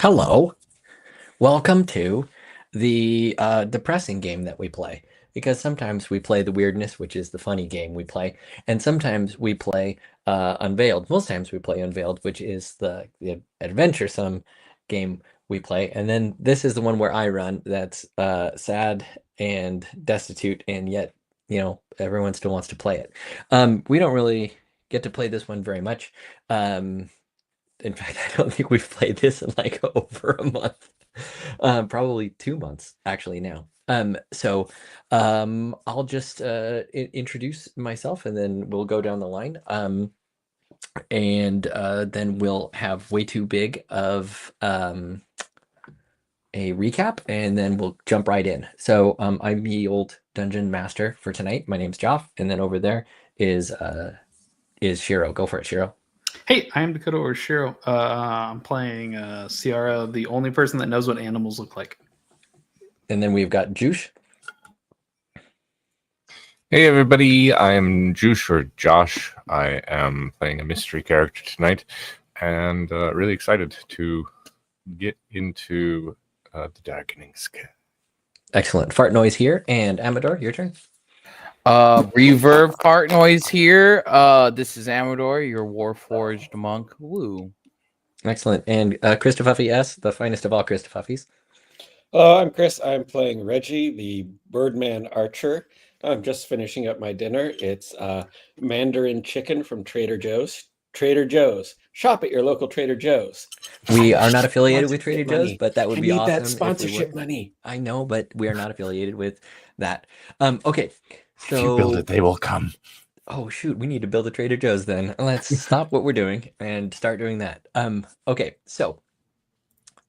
Hello. Welcome to the depressing game that we play. Because sometimes we play the weirdness, which is the funny game we play, and sometimes we play Unveiled. Most times we play Unveiled, which is the adventuresome game we play. And then this is the one where I run that's sad and destitute, and yet, everyone still wants to play it. We don't really get to play this one very much. Um, in fact, I don't think we've played this in like over a month. Probably 2 months actually now. I'll just introduce myself and then we'll go down the line. And then we'll have way too big of a recap and then we'll jump right in. I'm the old dungeon master for tonight. My name's Joff, and then over there is Shiro. Go for it, Shiro. Hey, I am Dakota Orshiro. I'm playing Ciara, the only person that knows what animals look like. And then we've got Juice. Hey everybody, I'm Juice or Josh. I am playing a mystery character tonight and really excited to get into the Darkening Sky. Excellent. Fart noise here. And Amador, your turn. Reverb fart noise here. This is Amador, your Warforged monk. Woo. Excellent. And Christofuffy S, the finest of all Christofuffys. I'm Chris. I'm playing Reggie, the Birdman Archer. I'm just finishing up my dinner. It's Mandarin chicken from Trader Joe's. Trader Joe's. Shop at your local Trader Joe's. We are not affiliated with Trader Joe's, but that would be awesome. That sponsorship money. I know, but we are not affiliated with that. Okay. So if you build it, they will come. Oh shoot, we need to build a Trader Joe's then. Let's stop what we're doing and start doing that. Okay, so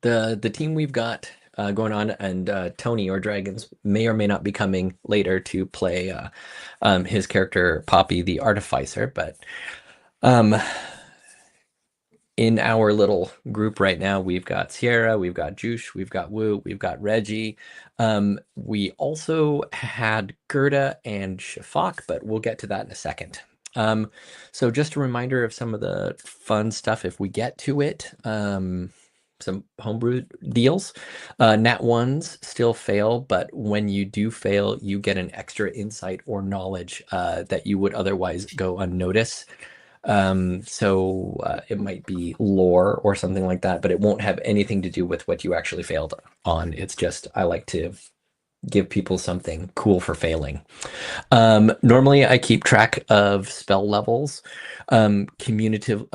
the team we've got going on, and Tony or Dragons may or may not be coming later to play his character Poppy the Artificer, but in our little group right now, we've got Sierra, we've got Juice, we've got Woo, we've got Reggie. We also had Gerda and Shafak, but we'll get to that in a second. So just a reminder of some of the fun stuff if we get to it. Some homebrew deals. Nat 1s still fail, but when you do fail, you get an extra insight or knowledge that you would otherwise go unnoticed. It might be lore or something like that, but it won't have anything to do with what you actually failed on. It's just, I like to give people something cool for failing. Normally I keep track of spell levels, communally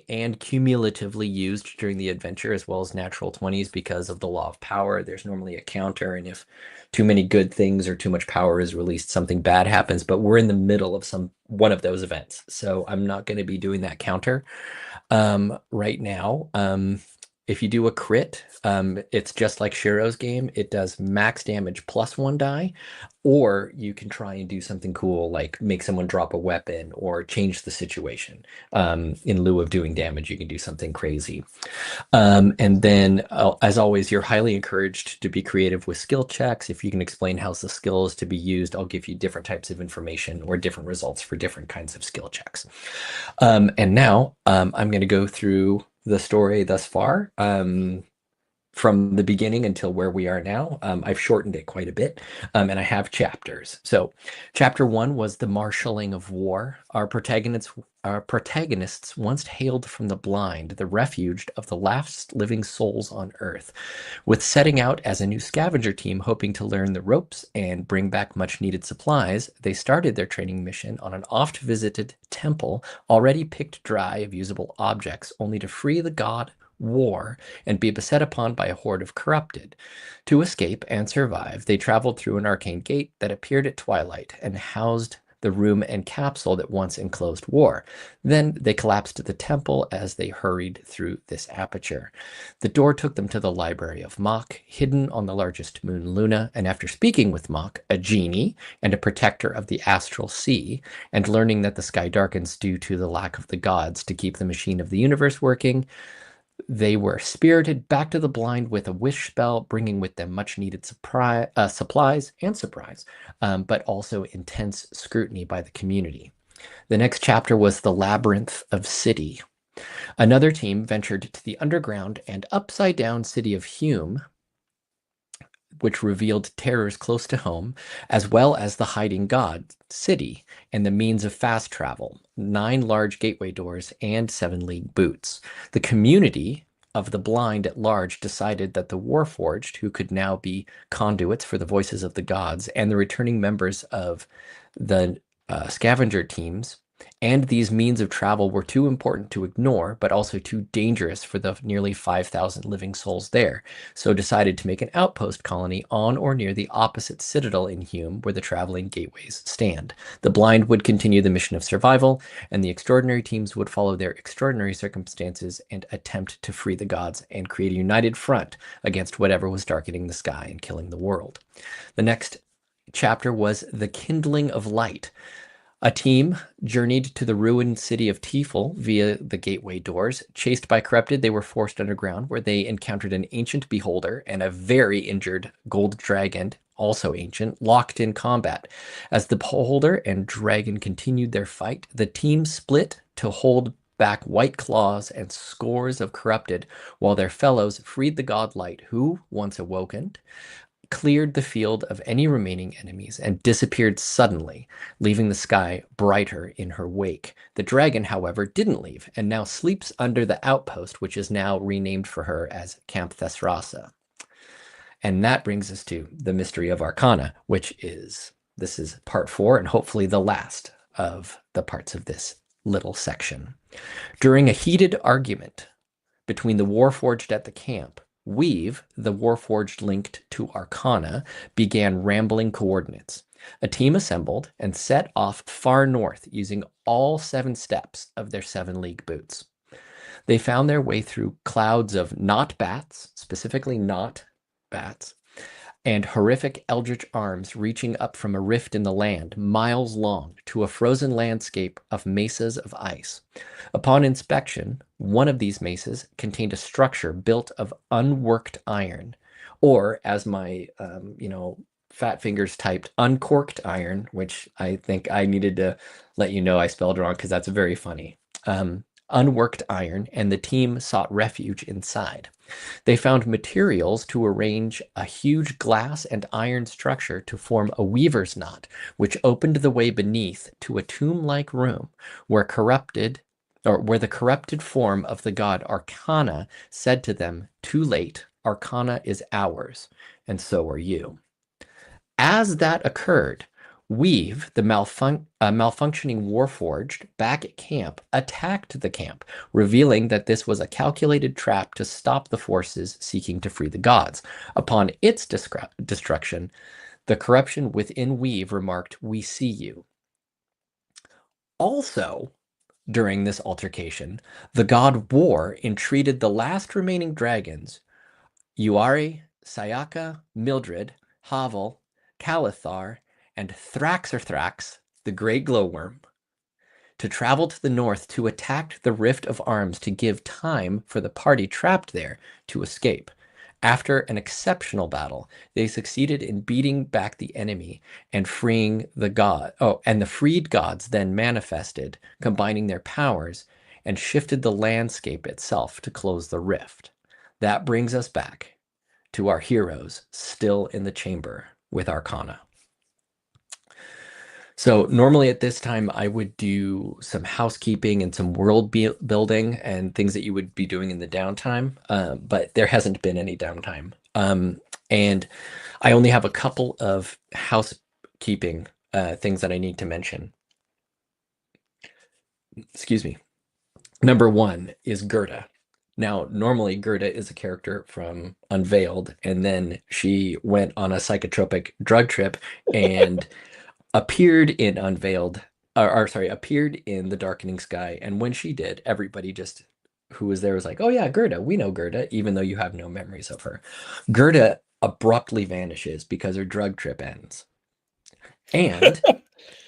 and cumulatively used during the adventure, as well as natural 20s because of the law of power. There's normally a counter, and if too many good things or too much power is released, something bad happens, but we're in the middle of one of those events, so I'm not going to be doing that counter right now. If you do a crit, it's just like Shiro's game. It does max damage plus 1 die, or you can try and do something cool like make someone drop a weapon or change the situation. In lieu of doing damage, you can do something crazy. And then, as always, you're highly encouraged to be creative with skill checks. If you can explain how the skill is to be used, I'll give you different types of information or different results for different kinds of skill checks. And now I'm going to go through the story thus far, from the beginning until where we are now. I've shortened it quite a bit, and I have chapters. So chapter 1 was the marshaling of war. Our protagonists once hailed from the blind, the refuge of the last living souls on Earth, with setting out as a new scavenger team hoping to learn the ropes and bring back much needed supplies. They started their training mission on an oft visited temple already picked dry of usable objects, only to free the god War and be beset upon by a horde of corrupted. To escape and survive, they traveled through an arcane gate that appeared at twilight and housed the room and capsule that once enclosed War. Then they collapsed the temple as they hurried through this aperture. The door took them to the library of Mach, hidden on the largest moon Luna, and after speaking with Mach, a genie and a protector of the astral sea, and learning that the sky darkens due to the lack of the gods to keep the machine of the universe working, they were spirited back to the blind with a wish spell, bringing with them much needed supplies and surprise, but also intense scrutiny by the community. The next chapter was the Labyrinth of City. Another team ventured to the underground and upside-down city of Hume, which revealed terrors close to home, as well as the hiding god city and the means of fast travel, 9 large gateway doors, and 7 league boots. The community of the blind at large decided that the Warforged, who could now be conduits for the voices of the gods, and the returning members of the scavenger teams, and these means of travel were too important to ignore, but also too dangerous for the nearly 5,000 living souls there, so decided to make an outpost colony on or near the opposite citadel in Hume, where the traveling gateways stand. The blind would continue the mission of survival, and the extraordinary teams would follow their extraordinary circumstances and attempt to free the gods and create a united front against whatever was darkening the sky and killing the world. The next chapter was The Kindling of Light. A team journeyed to the ruined city of Tifel via the gateway doors. Chased by corrupted, they were forced underground, where they encountered an ancient beholder and a very injured gold dragon, also ancient, locked in combat. As the beholder and dragon continued their fight, the team split to hold back white claws and scores of corrupted, while their fellows freed the godlight, who, once awoken, cleared the field of any remaining enemies and disappeared suddenly, leaving the sky brighter in her wake. The dragon, however, didn't leave and now sleeps under the outpost, which is now renamed for her as Camp Thesrasa. And that brings us to the Mystery of Arcana, this is part 4 and hopefully the last of the parts of this little section. During a heated argument between the Warforged at the camp, Weave, the Warforged linked to Arcana, began rambling coordinates. A team assembled and set off far north using all 7 steps of their 7 league boots. They found their way through clouds of not bats, specifically not bats, and horrific eldritch arms reaching up from a rift in the land, miles long, to a frozen landscape of mesas of ice. Upon inspection, one of these mesas contained a structure built of unworked iron, or as my, fat fingers typed, uncorked iron, which I think I needed to let you know I spelled wrong because that's very funny. Unworked iron, and the team sought refuge inside. They found materials to arrange a huge glass and iron structure to form a weaver's knot, which opened the way beneath to a tomb-like room where the corrupted form of the god Arcana said to them, "Too late, Arcana is ours, and so are you." As that occurred, Weave, the malfunctioning Warforged, back at camp, attacked the camp, revealing that this was a calculated trap to stop the forces seeking to free the gods. Upon its destruction, the corruption within Weave remarked, "We see you." Also, during this altercation, the god War entreated the last remaining dragons, Uari, Sayaka, Mildred, Havel, Kalithar, and Thrax, the great glowworm, to travel to the north to attack the Rift of Arms to give time for the party trapped there to escape. After an exceptional battle, they succeeded in beating back the enemy and freeing the god. And the freed gods then manifested, combining their powers, and shifted the landscape itself to close the rift. That brings us back to our heroes still in the chamber with Arcana. So normally at this time, I would do some housekeeping and some world building and things that you would be doing in the downtime, but there hasn't been any downtime. And I only have a couple of housekeeping things that I need to mention. Excuse me. Number 1 is Gerda. Now, normally Gerda is a character from Unveiled, and then she went on a psychotropic drug trip and appeared in appeared in the Darkening Sky. And when she did, everybody just who was there was like, "Oh yeah, Gerda, we know Gerda," even though you have no memories of her. Gerda abruptly vanishes because her drug trip ends. And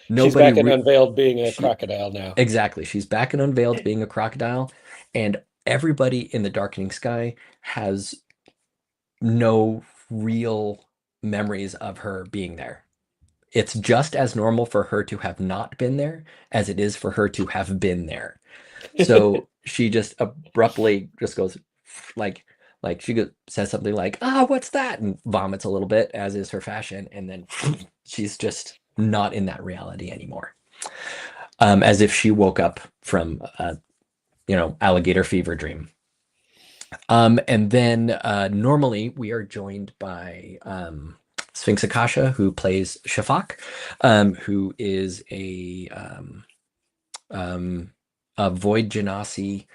she's back in Unveiled being a crocodile now. Exactly. She's back in Unveiled being a crocodile, and everybody in the Darkening Sky has no real memories of her being there. It's just as normal for her to have not been there as it is for her to have been there. So she just abruptly just goes like says something like, what's that, and vomits a little bit, as is her fashion, and then she's just not in that reality anymore, as if she woke up from alligator fever dream. And then normally we are joined by Sphinx Akasha, who plays Shafak, who is a Void Genasi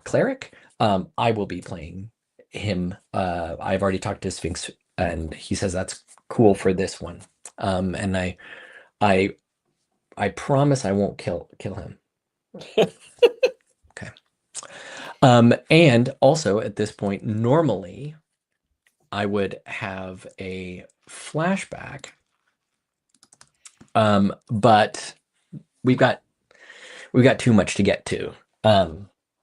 cleric. I will be playing him. I've already talked to Sphinx, and he says that's cool for this one. And I promise I won't kill him. Okay. And also at this point, normally I would have a flashback, but we've got too much to get to,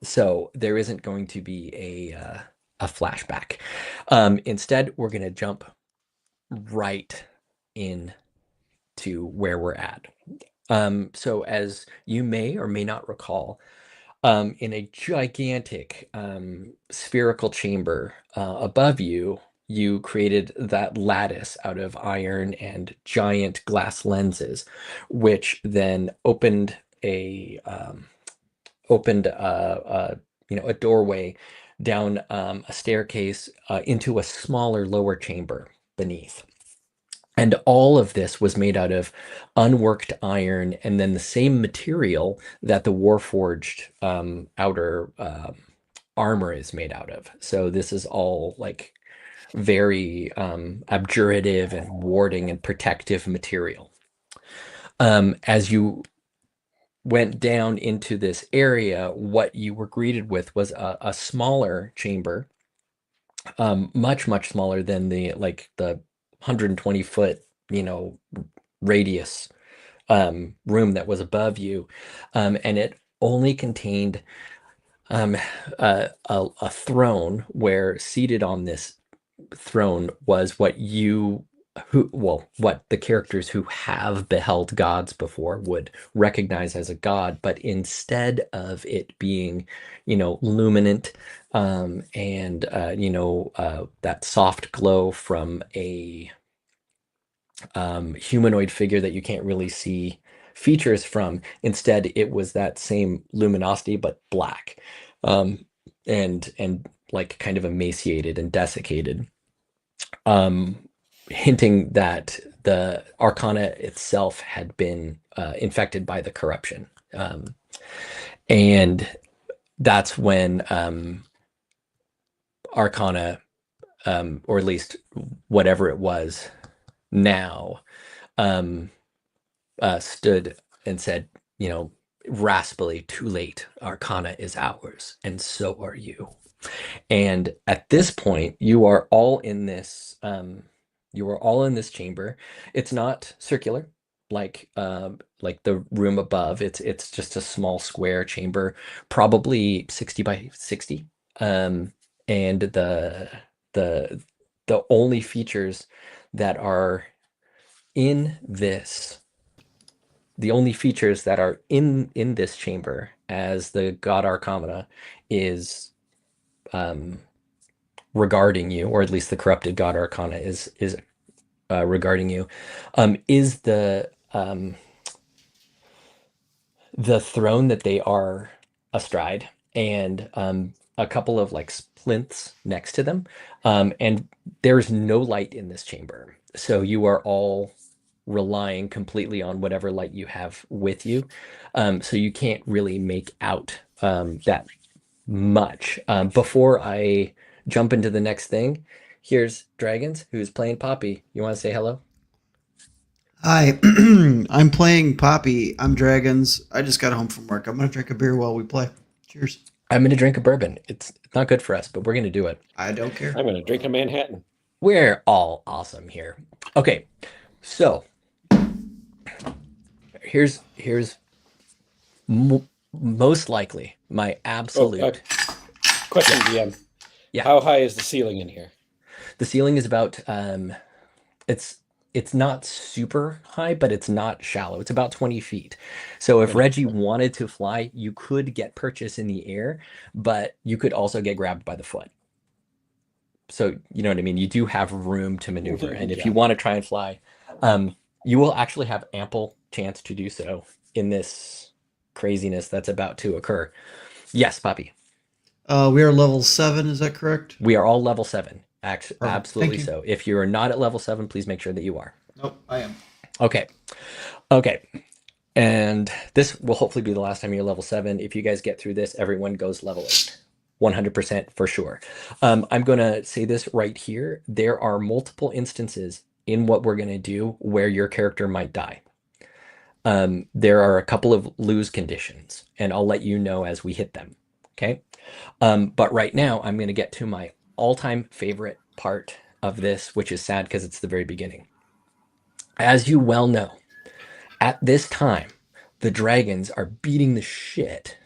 so there isn't going to be a flashback. Instead, we're going to jump right in to where we're at. So as you may or may not recall, in a gigantic spherical chamber above you, you created that lattice out of iron and giant glass lenses, which then opened a doorway down a staircase into a smaller lower chamber beneath. And all of this was made out of unworked iron, and then the same material that the Warforged outer armor is made out of. So this is all like very abjurative and warding and protective material. As you went down into this area, what you were greeted with was a smaller chamber, much smaller than the 120-foot radius room that was above you, and it only contained a throne, where seated on this throne was what the characters who have beheld gods before would recognize as a god, but instead of it being, luminant, and that soft glow from a humanoid figure that you can't really see features from, instead it was that same luminosity but black, and like kind of emaciated and desiccated, hinting that the Arcana itself had been infected by the corruption. And that's when Arcana, or at least whatever it was now, stood and said, raspily, "Too late. Arcana is ours, and so are you." And at this point, you are all in this chamber. It's not circular like the room above. It's just a small square chamber, probably 60 by 60. And the only features that are in this this chamber as the God Arcana is regarding you, or at least the corrupted God Arcana is regarding you, is the throne that they are astride, and a couple of like splints next to them, and there's no light in this chamber, so you are all relying completely on whatever light you have with you, so you can't really make out that much. Before I jump into the next thing, here's Dragons, who's playing Poppy. You want to say hello? Hi, I'm playing Poppy. I'm Dragons. I just got home from work. I'm going to drink a beer while we play. Cheers. I'm going to drink a bourbon. It's not good for us, but we're going to do it. I don't care. I'm going to drink a Manhattan. We're all awesome here. Okay, so here's most likely my absolute question, DM. Yeah. How high is the ceiling in here? The ceiling is about it's it's not super high, but it's not shallow. It's about 20 feet. So if Reggie wanted to fly, you could get purchase in the air, but you could also get grabbed by the foot. So you know what I mean? You do have room to maneuver. And if you want to try and fly, you will actually have ample chance to do so in this craziness that's about to occur. Yes, Poppy. We are level 7, is that correct? We are all level 7. Perfect. Absolutely Thank you. so. If you're not at level 7, please make sure that you are. Nope, I am. Okay. Okay. And this will hopefully be the last time you're level 7. If you guys get through this, everyone goes level 8. 100% for sure. I'm going to say this right here. There are multiple instances in what we're going to do where your character might die. There are a couple of lose conditions, and I'll let you know as we hit them. Okay. But right now, I'm going to get to my all-time favorite part of this, which is sad because it's the very beginning. As you well know, at this time, the dragons are beating the shit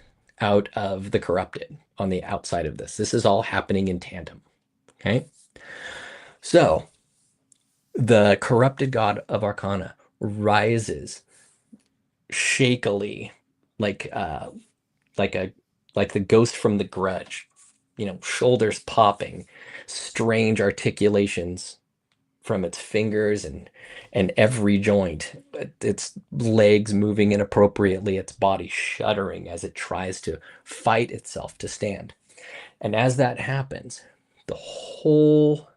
out of the corrupted on the outside of this. This is all happening in tandem. Okay. So the corrupted god of Arcana rises shakily, like the ghost from the Grudge, shoulders popping, strange articulations from its fingers and every joint, its legs moving inappropriately, its body shuddering as it tries to fight itself to stand. And as that happens, the whole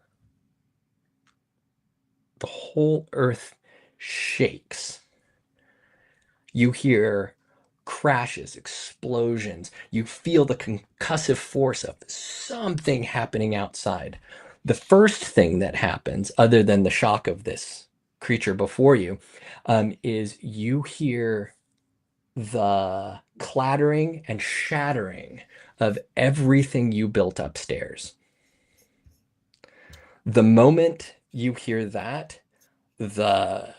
earth shakes. You hear crashes, explosions. You feel the concussive force of something happening outside. The first thing that happens, other than the shock of this creature before you, is you hear the clattering and shattering of everything you built upstairs. The moment you hear that, the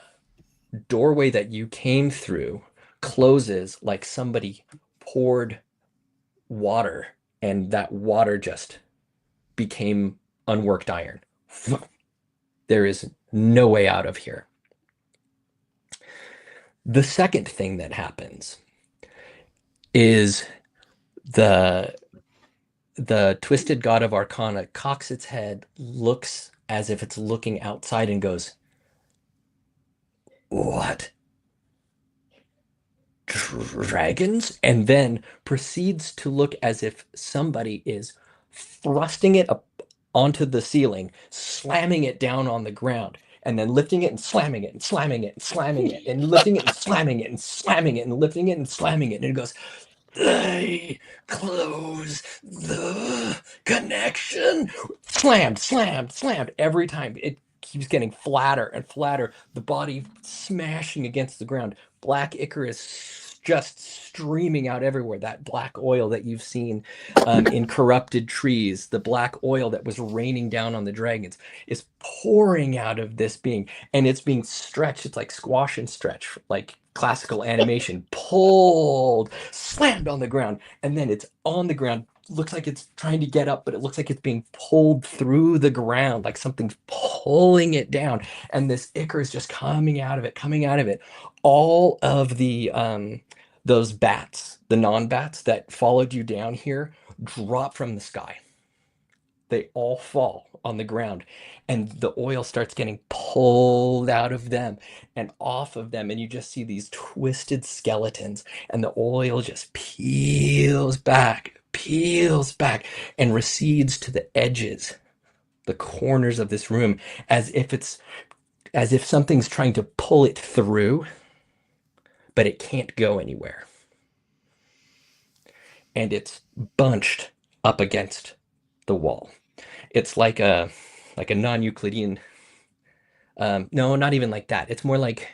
doorway that you came through closes like somebody poured water, and that water just became unworked iron. There is no way out of here. The second thing that happens is the twisted god of Arcana cocks its head, looks as if it's looking outside, and goes, "What? Dragons?" And then proceeds to look as if somebody is thrusting it up onto the ceiling, slamming it down on the ground, and then lifting it and slamming it and slamming it and slamming it and lifting it and slamming it and slamming it and lifting it and slamming it. And it goes, "They close the connection." Slammed, slammed, slammed. Every time it keeps getting flatter and flatter, the body smashing against the ground. Black Icarus just streaming out everywhere. That black oil that you've seen in corrupted trees, the black oil that was raining down on the dragons, is pouring out of this being, and it's being stretched. It's like squash and stretch, like classical animation, pulled, slammed on the ground, and then it's on the ground. Looks like it's trying to get up, but it looks like it's being pulled through the ground, like something's pulling it down. And this ichor is just coming out of it. All of the those bats, the non-bats that followed you down here, drop from the sky. They all fall on the ground, and the oil starts getting pulled out of them and off of them, and you just see these twisted skeletons, and the oil just peels back, and recedes to the edges, the corners of this room, as if something's trying to pull it through, but it can't go anywhere. And it's bunched up against the wall. It's like a non-Euclidean, no, not even like that. It's more like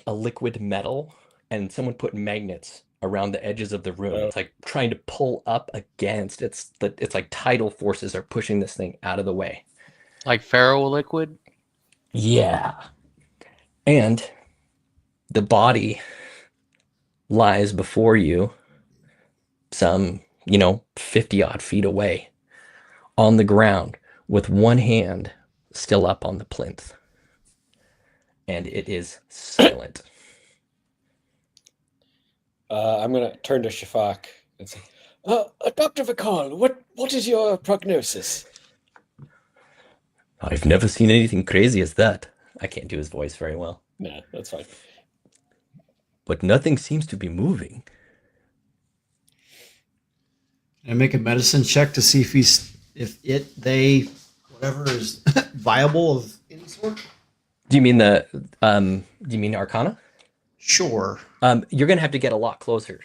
a liquid metal, and someone put magnets around the edges of the room. It's like trying to pull up against. It's like tidal forces are pushing this thing out of the way. Like ferroliquid? Yeah. And the body lies before you, some 50 odd feet away, on the ground, with one hand still up on the plinth. And it is silent. I'm going to turn to Shafak and say, Dr. Vakal, what is your prognosis? I've never seen anything crazy as that. I can't do his voice very well. Nah, that's fine. But nothing seems to be moving. And make a medicine check to see if they whatever is viable of any sort. Do you mean Arcana? Sure. You're gonna have to get a lot closer.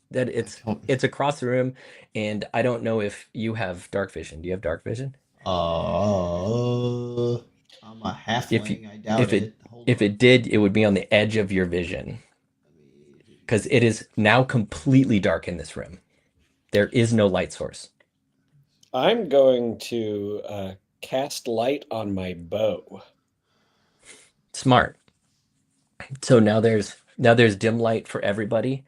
That it's across the room, and I don't know if you have dark vision. Do you have dark vision? I'm a halfling. I doubt it. If it did, it would be on the edge of your vision. Because it is now completely dark in this room. There is no light source. I'm going to cast light on my bow. Smart. So now there's dim light for everybody.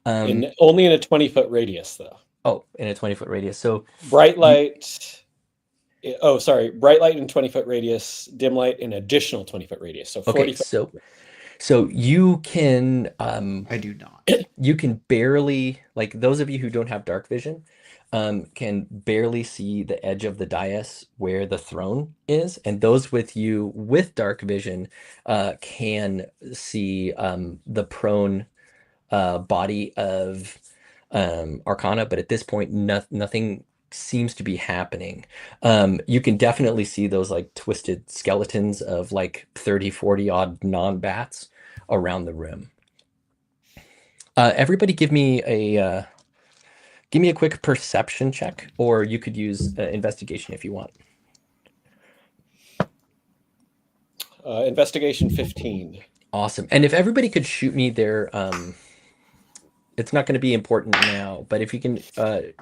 Only in a 20-foot radius, though. Oh, in a 20-foot radius. So bright light. Bright light in 20-foot radius, dim light in additional 20-foot radius. So 40 foot. So you can I do not. You can barely, like those of you who don't have dark vision, can barely see the edge of the dais where the throne is, and those with you with dark vision can see the prone body of Arcana, but at this point nothing seems to be happening. You can definitely see those like twisted skeletons of like 30-40 odd non-bats around the room. Everybody give me a quick perception check, or you could use investigation if you want. Investigation 15. Awesome. And if everybody could shoot me their it's not going to be important now, but if you can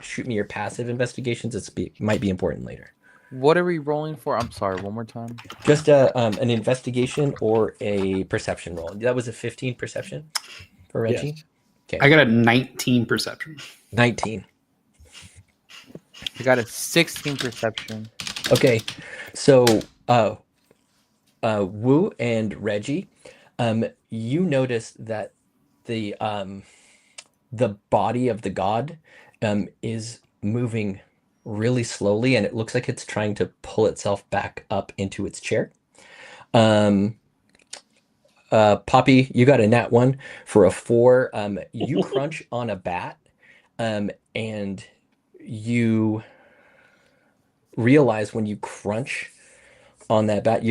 shoot me your passive investigations, might be important later. What are we rolling for? I'm sorry, one more time. Just an investigation or a perception roll. That was a 15 perception for Reggie? Yes. Okay. I got a 19 perception. 19. I got a 16 perception. Okay. So Wu and Reggie, you notice that the body of the god is moving really slowly, and it looks like it's trying to pull itself back up into its chair. Poppy, you got a nat 1 for a 4. You crunch on a bat, and you realize when you crunch on that bat,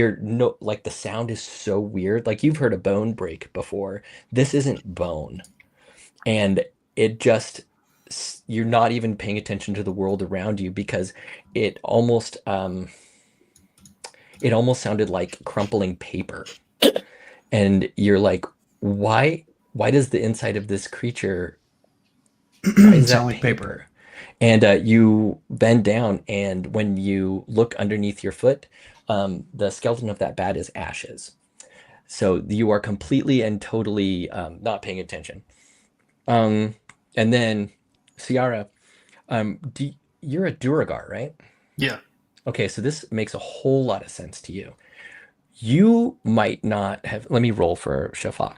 like the sound is so weird. Like you've heard a bone break before. This isn't bone. And it just, you're not even paying attention to the world around you because it almost sounded like crumpling paper. And you're like, why does the inside of this creature sound like paper? And you bend down, and when you look underneath your foot, the skeleton of that bat is ashes. So you are completely and totally not paying attention. And then Ciara, you're a Duragar, right? Yeah. Okay, so this makes a whole lot of sense to you. You might not have. Let me roll for Shafak.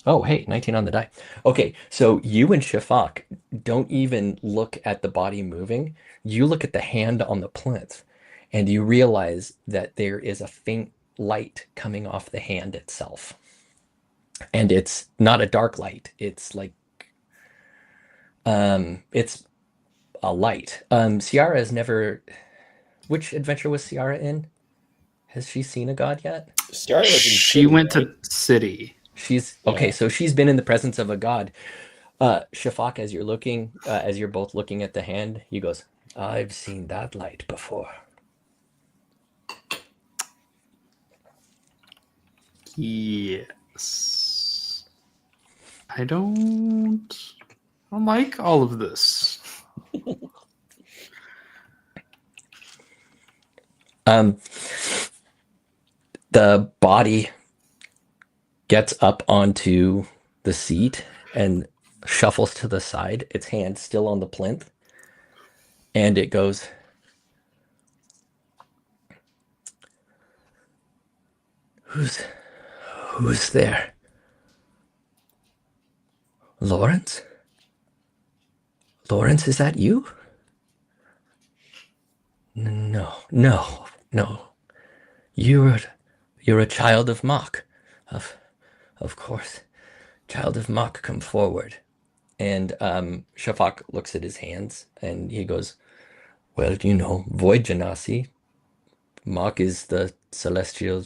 Oh, hey, 19 on the die. Okay, so you and Shafak don't even look at the body moving. You look at the hand on the plinth, and you realize that there is a faint light coming off the hand itself. And it's not a dark light. It's like, it's a light. Ciara has never. Which adventure was Ciara in? Has she seen a god yet? She went to city. She's okay. So she's been in the presence of a god. Shafak, as you're looking, as you're both looking at the hand, he goes, "I've seen that light before." Yes. I don't like all of this. The body gets up onto the seat and shuffles to the side, its hand still on the plinth, and it goes, Who's there? Lawrence? Lawrence, is that you? No, no, no. You're a child of Mach. Of of course. Child of Mach, come forward. And Shafak looks at his hands and he goes, well, Void Genasi. Mach is the celestial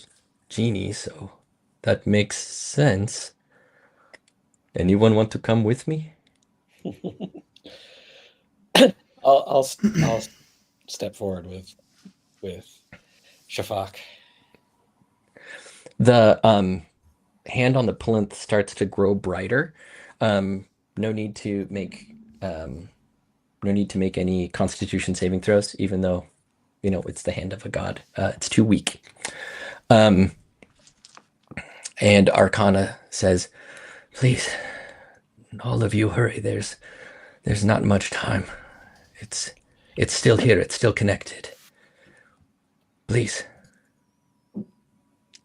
genie, so that makes sense. Anyone want to come with me? I'll step forward with Shafak. The hand on the plinth starts to grow brighter. No need to make any Constitution saving throws, even though it's the hand of a god. It's too weak. And Arcana says, "Please, all of you, hurry. There's not much time. It's still here. It's still connected. Please."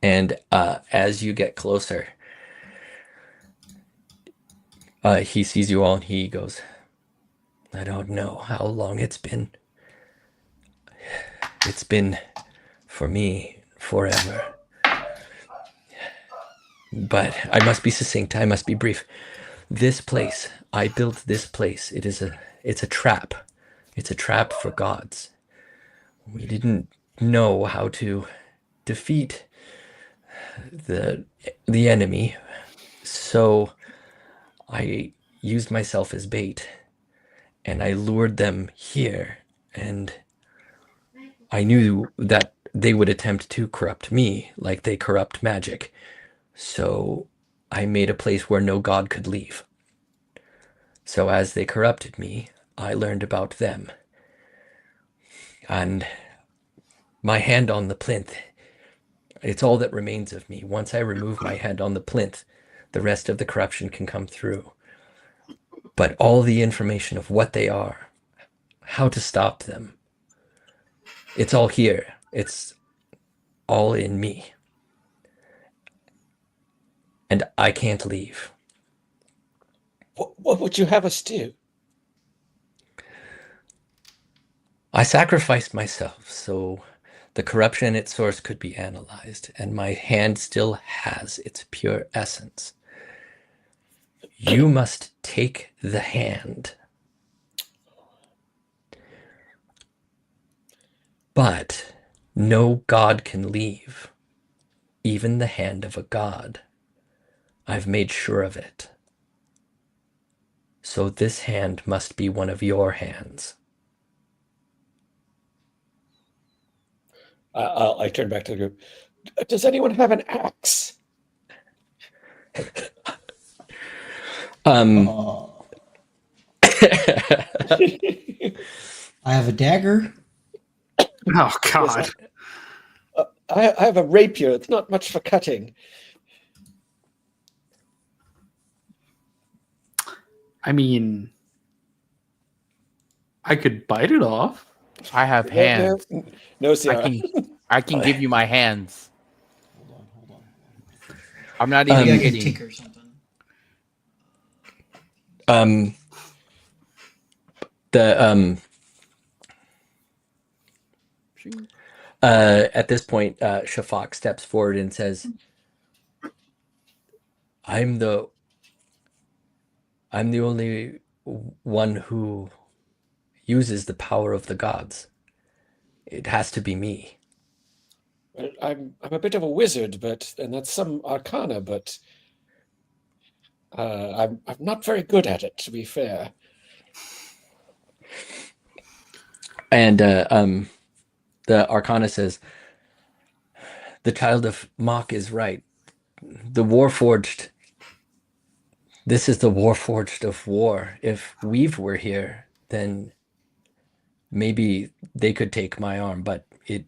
And as you get closer, he sees you all and he goes, I don't know how long it's been. It's been, for me, forever. But I must be succinct. I must be brief. This place, I built this place. It's a trap. It's a trap for gods. We didn't know how to defeat the enemy, so I used myself as bait, and I lured them here, and I knew that they would attempt to corrupt me like they corrupt magic. So I made a place where no god could leave. So as they corrupted me, I learned about them. And my hand on the plinth, it's all that remains of me. Once I remove my hand on the plinth, the rest of the corruption can come through. But all the information of what they are, how to stop them, it's all here. It's all in me. And I can't leave. What would you have us do? I sacrificed myself so the corruption at its source could be analyzed, and my hand still has its pure essence. You must take the hand. But no god can leave, even the hand of a god. I've made sure of it. So this hand must be one of your hands. I turn back to the group. Does anyone have an axe? I have a dagger. Oh God! I have a rapier. It's not much for cutting. I mean, I could bite it off. I have hands. No, Sierra. I can give you my hands. Hold on. I'm not Maybe even I can kidding. tinker something. At this point, Shafak steps forward and says, I'm the only one who uses the power of the gods. It has to be me. I'm a bit of a wizard, and that's some arcana, but I'm not very good at it, to be fair. And the Arcana says, the child of Mach is right. The Warforged, this is the Warforged of war. If Weave were here, then maybe they could take my arm, but it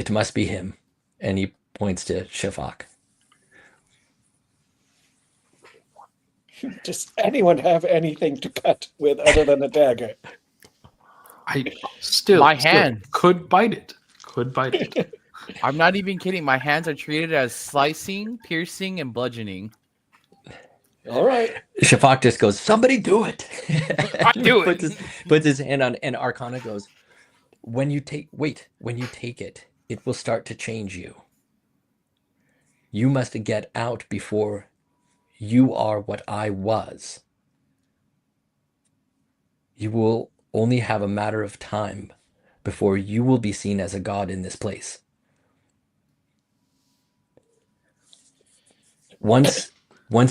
must be him. And he points to Shafak. Does anyone have anything to cut with other than a dagger? I still My hand. could bite it. Could bite it. I'm not even kidding. My hands are treated as slicing, piercing, and bludgeoning. All right. Shafak just goes, somebody do it. I do it. Puts his hand on, and Arcana goes, when you take it, it will start to change you. You must get out before you are what I was. You will only have a matter of time before you will be seen as a god in this place. Once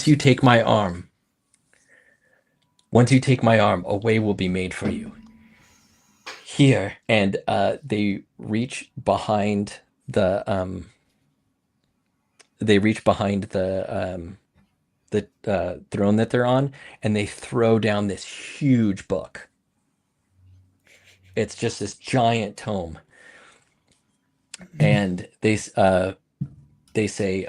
you take my arm, a way will be made for you. Here, and they reach behind the throne that they're on, and they throw down this huge book. It's just this giant tome, and they say,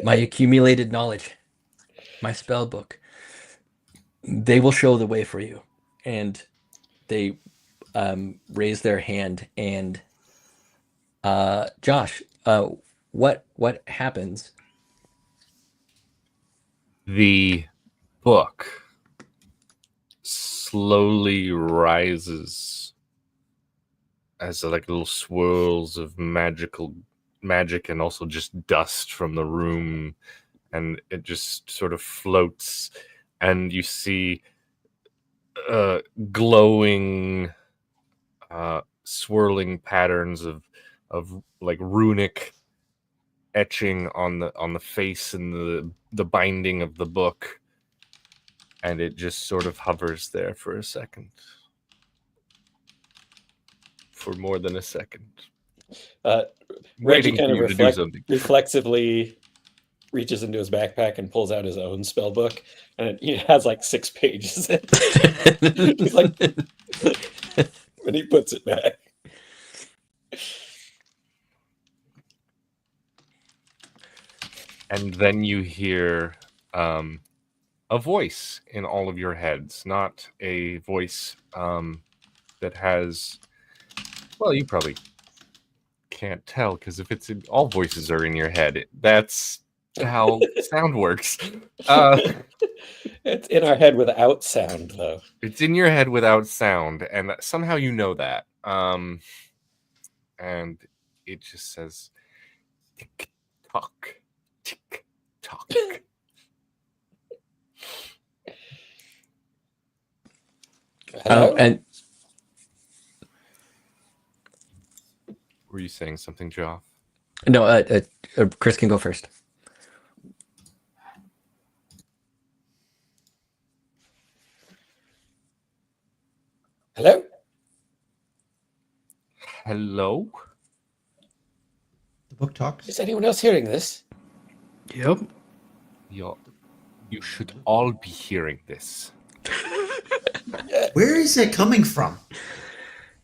my accumulated knowledge, my spell book, they will show the way for you. And they raise their hand, and Josh, what happens? The book slowly rises as like little swirls of magic and also just dust from the room, and it just sort of floats, and you see glowing swirling patterns of like runic etching on the face and the binding of the book, and it just sort of hovers there for a second, for more than a second, Reggie waiting kind for of you to do something. reflexively reaches into his backpack and pulls out his own spell book, and it has like 6 pages in it. He's like, and he puts it back. And then you hear a voice in all of your heads, not a voice that has, well, you probably can't tell, because if it's in, all voices are in your head, that's how sound works. It's in our head without sound, though. It's in your head without sound, and somehow you know that. And it just says, tick tock, tick tock. Hello? And Were you saying something, Joff? no, Chris can go first. Hello? Hello? The book talks. Is anyone else hearing this? Yep. You should all be hearing this. Where is it coming from?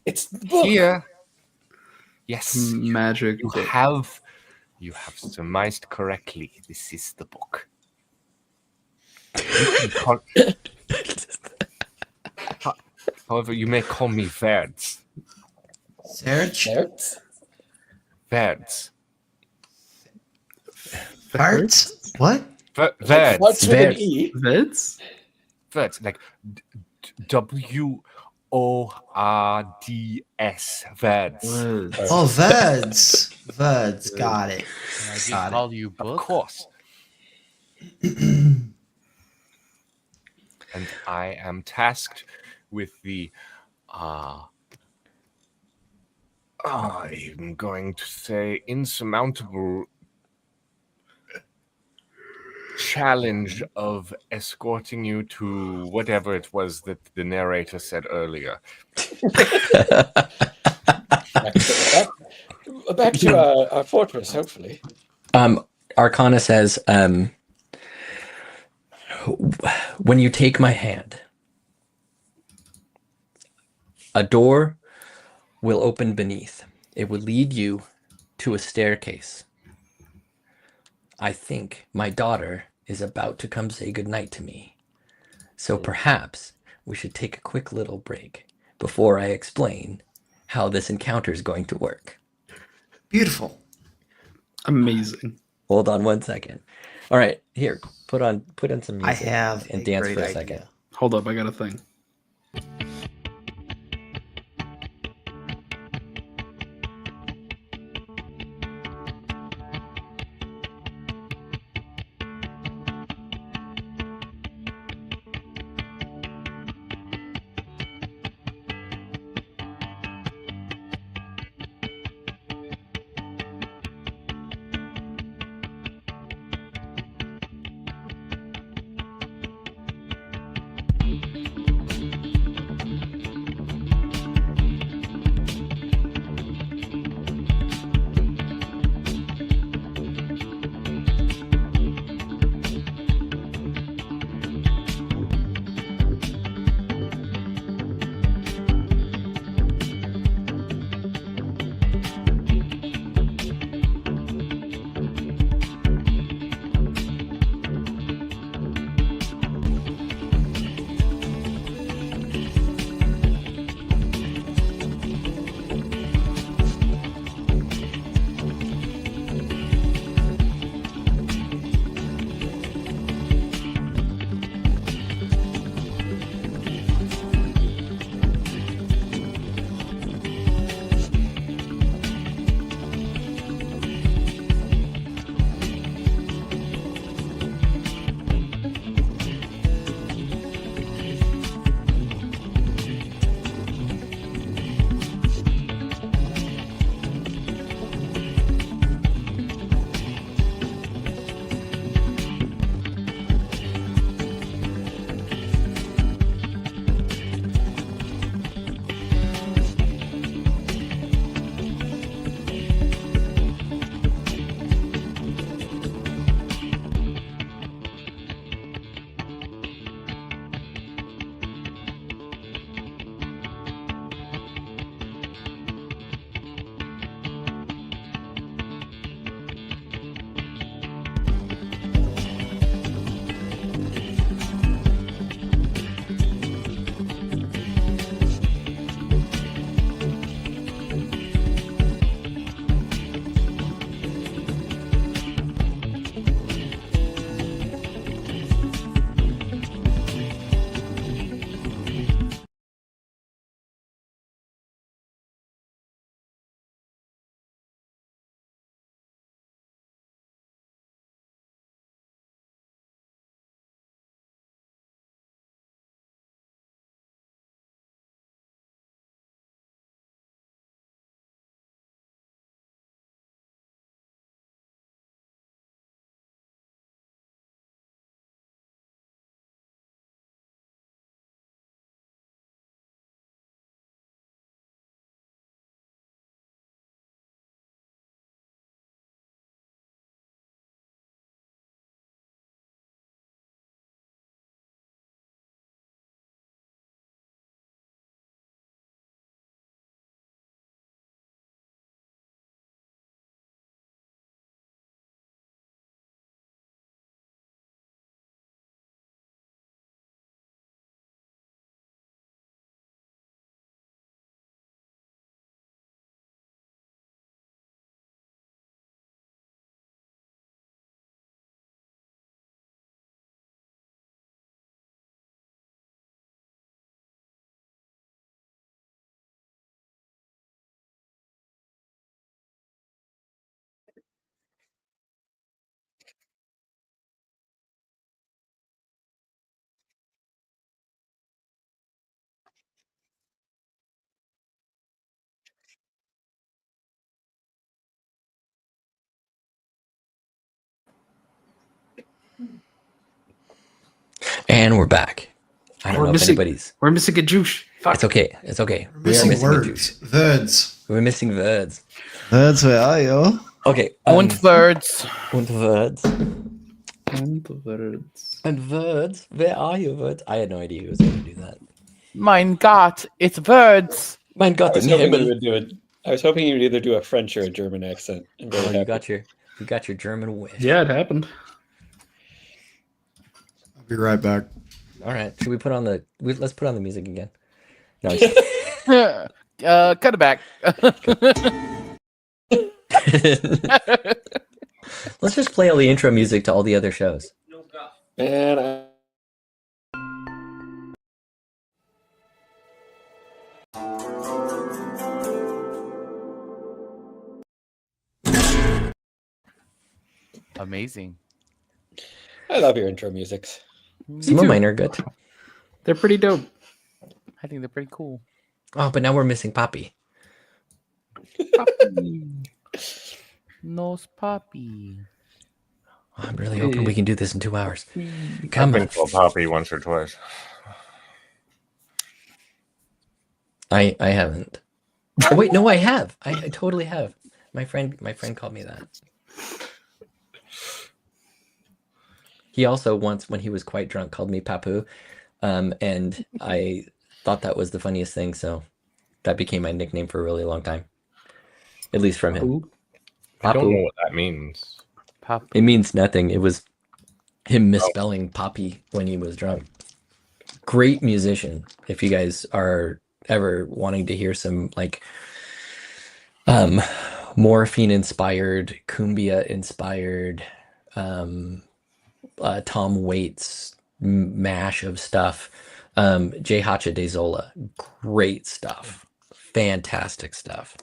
It's the book. Here. Yes. Magic. You book. have surmised correctly. This is the book. You can call- However, you may call me Verds. Serge? Shirts? Verds. Parts? What? What's Verds. with an Verds. E? Vids? Verds. Like WORDS. Verds. Vids. Oh, Veds. Veds. Got it. Can I just Got it. call you Of book? course. And I am tasked with the I'm going to say insurmountable challenge of escorting you to whatever it was that the narrator said earlier. Back to our fortress, hopefully. Arcana says, when you take my hand, a door will open beneath. It will lead you to a staircase. I think my daughter is about to come say goodnight to me. So perhaps we should take a quick little break before I explain how this encounter is going to work. Beautiful. Amazing. Hold on 1 second. All right, here, put on some I music have and a dance great for a idea. second. Hold up, I got a thing. And we're back. I don't know if anybody's. We're missing a juice. Fuck. It's okay. It's okay. We're We are missing missing a words. juice. Words. We're missing words. Words, where are you? Okay. Und words. Und words. And words. And words. Where are you, words? I had no idea who was going to do that. Mein Gott, it's words. Mein I Gott was im hoping you Himmel. would do it. I was hoping you would either do a French or a German accent. I'm very Oh, happy. you got your German wish. Yeah, it happened. I'll be right back. All right. Should we put on let's put on the music again. No, I'm just Cut it back. let's just play all the intro music to all the other shows. Man, Amazing. I love your intro musics. Some of mine are good. They're pretty dope. I think they're pretty cool. Oh, but now we're missing Poppy. Poppy. Nos Poppy. Oh, I'm really hoping we can do this in 2 hours. I've Come been on. called Poppy once or twice. I haven't. Oh wait, no, I have. I totally have. My friend called me that. He also once, when he was quite drunk, called me Papu, and I thought that was the funniest thing. So that became my nickname for a really long time, at least from him. Ooh. I don't know Papu. what that means. Pop. It means nothing. It was him misspelling Poppy when he was drunk. Great musician. If you guys are ever wanting to hear some like morphine inspired, cumbia inspired, Tom Waits mash of stuff, J Hacha de Zola, great stuff, fantastic stuff.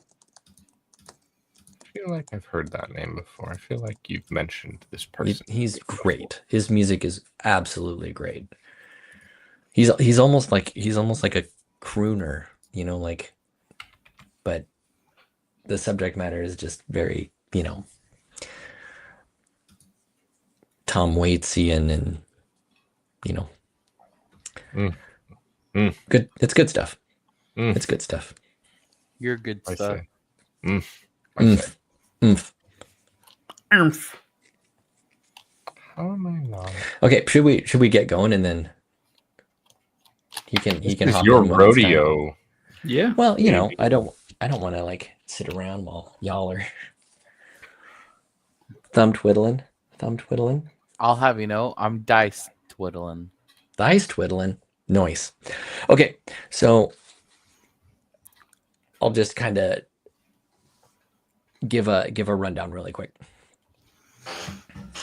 I feel like I've heard that name before. I feel like you've mentioned this person. He's great. His music is absolutely great. He's almost like a crooner, you know, like, but the subject matter is just very, you know, Tom Waitsian and, you know, good. It's good stuff. It's good stuff. You're good I stuff. say. I say. How am I not? Okay, should we get going and then he can This hop is in your when it's time? rodeo. Yeah. Well, you know, I don't want to like sit around while y'all are thumb twiddling. I'll have you know, I'm dice twiddling. Thighs twiddling. Noise. Okay, so I'll just kind of give a rundown really quick.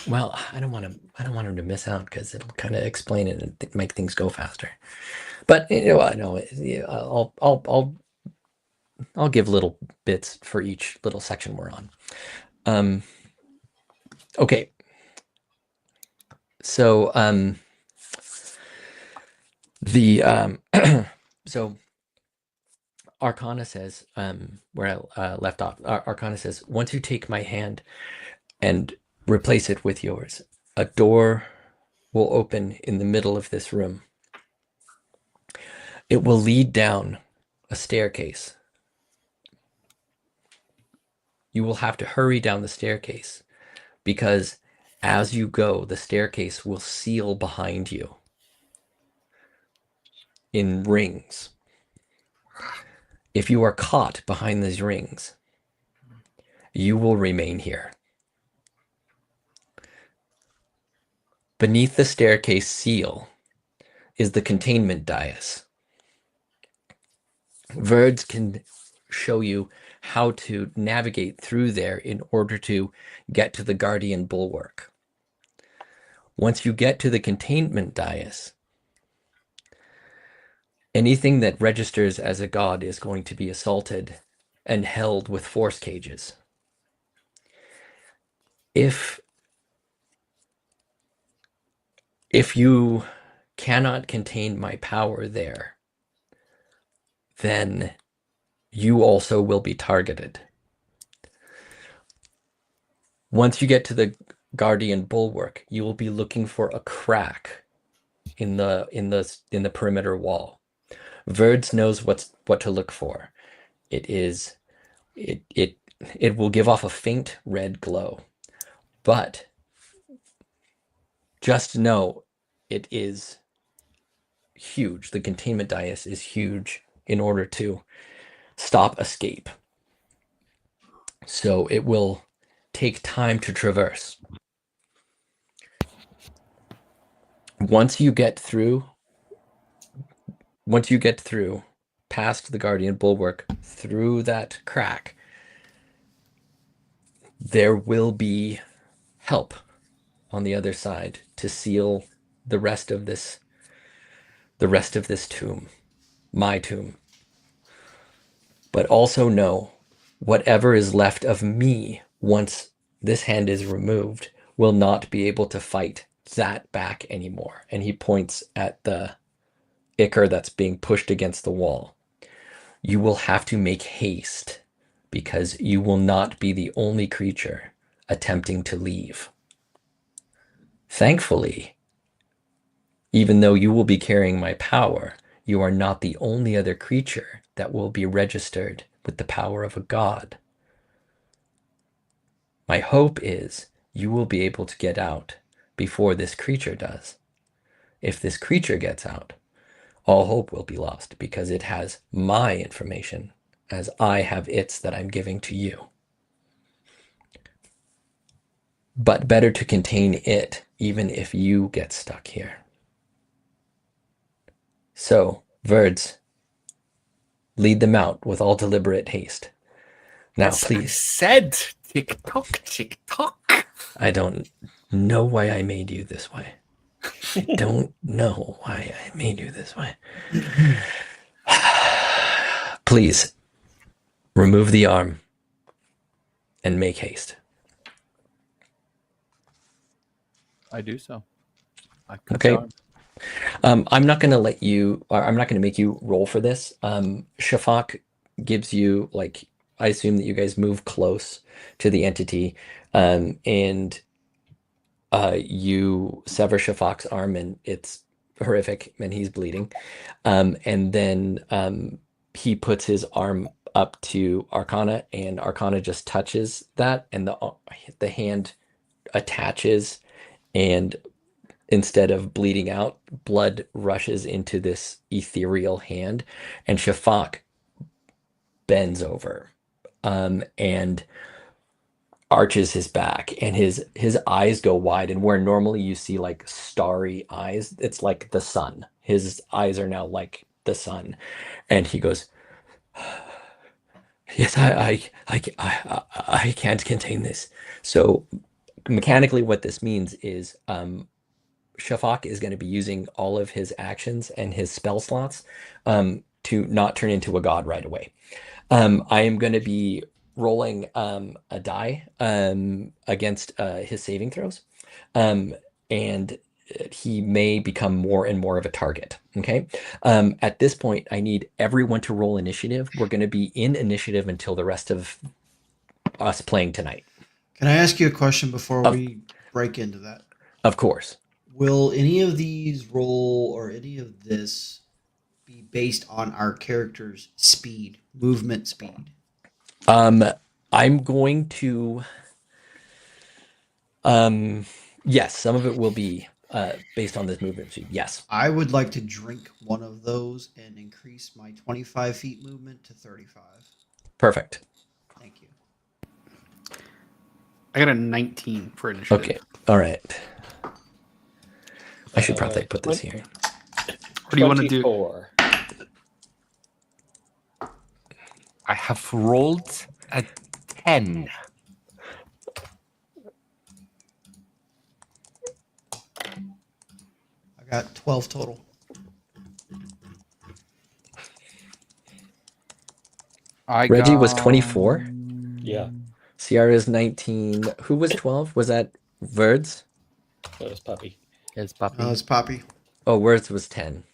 Well, I don't want him to miss out because it'll kind of explain it and make things go faster. But you know, I know I'll give little bits for each little section we're on. Okay. So so Arcana says, where I left off, Arcana says, once you take my hand and replace it with yours, a door will open in the middle of this room. It will lead down a staircase. You will have to hurry down the staircase because as you go, the staircase will seal behind you in rings. If you are caught behind these rings, you will remain here. Beneath the staircase seal is the containment dais. Verds can show you how to navigate through there in order to get to the guardian bulwark. Once you get to the containment dais, anything that registers as a god is going to be assaulted and held with force cages. If you cannot contain my power there, then you also will be targeted. Once you get to the guardian bulwark, you will be looking for a crack in the perimeter wall. Verds knows what to look for. It will give off a faint red glow, but just know it is huge. The containment dais is huge in order to stop escape. So it will take time to traverse. Once you get through once you get through, past the Guardian Bulwark, through that crack, there will be help on the other side to seal the rest of this tomb, my tomb. But also know, whatever is left of me once this hand is removed will not be able to fight that back anymore. And he points at the ichor that's being pushed against the wall. You will have to make haste, because you will not be the only creature attempting to leave. Thankfully, even though you will be carrying my power, you are not the only other creature that will be registered with the power of a god. My hope is you will be able to get out before this creature does. If this creature gets out, all hope will be lost, because it has my information as I have its that I'm giving to you. But better to contain it, even if you get stuck here. So, Verds, lead them out with all deliberate haste. Now, As I please. said, tick tock, tick tock. I don't know why I made you this way. I don't know why I made you this way. Please, remove the arm and make haste. I do so. I cut Okay. the arm. I'm not going to let you, or I'm not going to make you roll for this. Shafak gives you, like, I assume that you guys move close to the entity, and you sever Shafak's arm, and it's horrific, and he's bleeding. And then he puts his arm up to Arcana, and Arcana just touches that, and the hand attaches, and instead of bleeding out, blood rushes into this ethereal hand, and Shafak bends over and arches his back, and his eyes go wide, and where normally you see like starry eyes, it's like the sun. His eyes are now like the sun, and he goes, "Yes, I can't contain this." So mechanically, what this means is Shafak is going to be using all of his actions and his spell slots to not turn into a god right away. I am going to be rolling a die against his saving throws, and he may become more and more of a target. Okay. At this point, I need everyone to roll initiative. We're going to be in initiative until the rest of us playing tonight. Can I ask you a question before Of- we break into that? Of course. Will any of these roll or any of this be based on our character's speed, movement speed? I'm going to yes, some of it will be based on this movement speed. Yes. I would like to drink one of those and increase my 25 feet movement to 35. Perfect. Thank you. I got a 19 for initiative. Okay. All right. I should probably put this here. What do you want to do? 24. I have rolled a 10. I got 12 total. Reggie was 24. Yeah, Ciara's 19. Who was 12? Was that Verds? that was Puppy. It's Puppy. Oh, it's Poppy. Oh, Words was 10.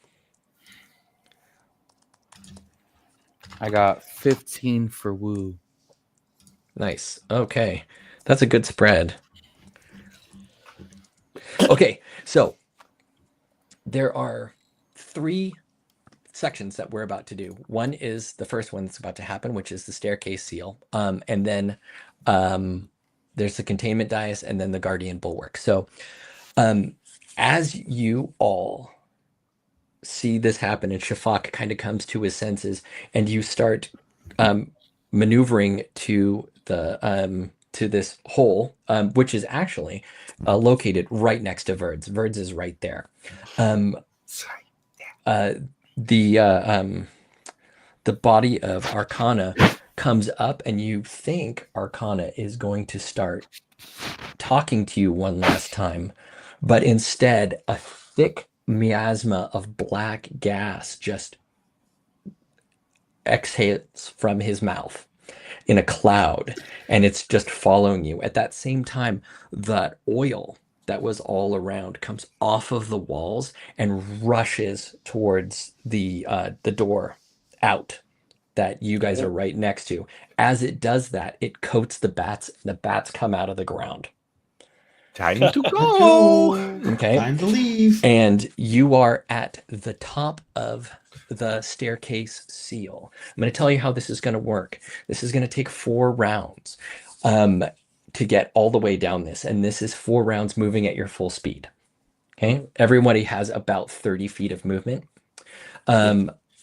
I got 15 for Woo. Nice. Okay. That's a good spread. Okay, so there are 3 sections that we're about to do. One is the first one that's about to happen, which is the staircase seal. And then there's the containment dais, and then the guardian bulwark. So as you all see this happen, and Shafak kind of comes to his senses, and you start maneuvering to the to this hole, which is actually located right next to Verds. Verds is right there. the body of Arcana comes up, and you think Arcana is going to start talking to you one last time, but instead a thick miasma of black gas just exhales from his mouth in a cloud, and it's just following you. At that same time, that oil that was all around comes off of the walls and rushes towards the door out that you guys are right next to. As it does that, it coats the bats, and the bats come out of the ground. Time to Go. go. Okay. Time to leave. And you are at the top of the staircase seal. I'm going to tell you how this is going to work. This is going to take 4 rounds to get all the way down this. And this is 4 rounds moving at your full speed. Okay. Everybody has about 30 feet of movement.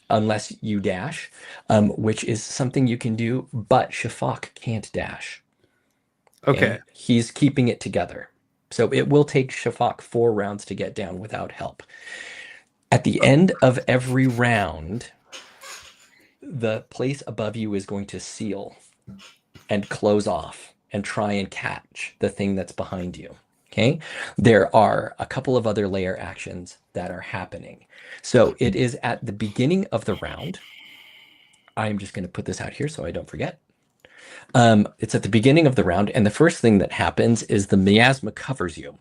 Unless you dash, which is something you can do, but Shafak can't dash. Okay. He's keeping it together. So it will take Shafak 4 rounds to get down without help. At the end of every round, the place above you is going to seal and close off and try and catch the thing that's behind you. Okay. There are a couple of other layer actions that are happening. So it is at the beginning of the round. I'm just going to put this out here so I don't forget. It's at the beginning of the round, and the first thing that happens is the miasma covers you.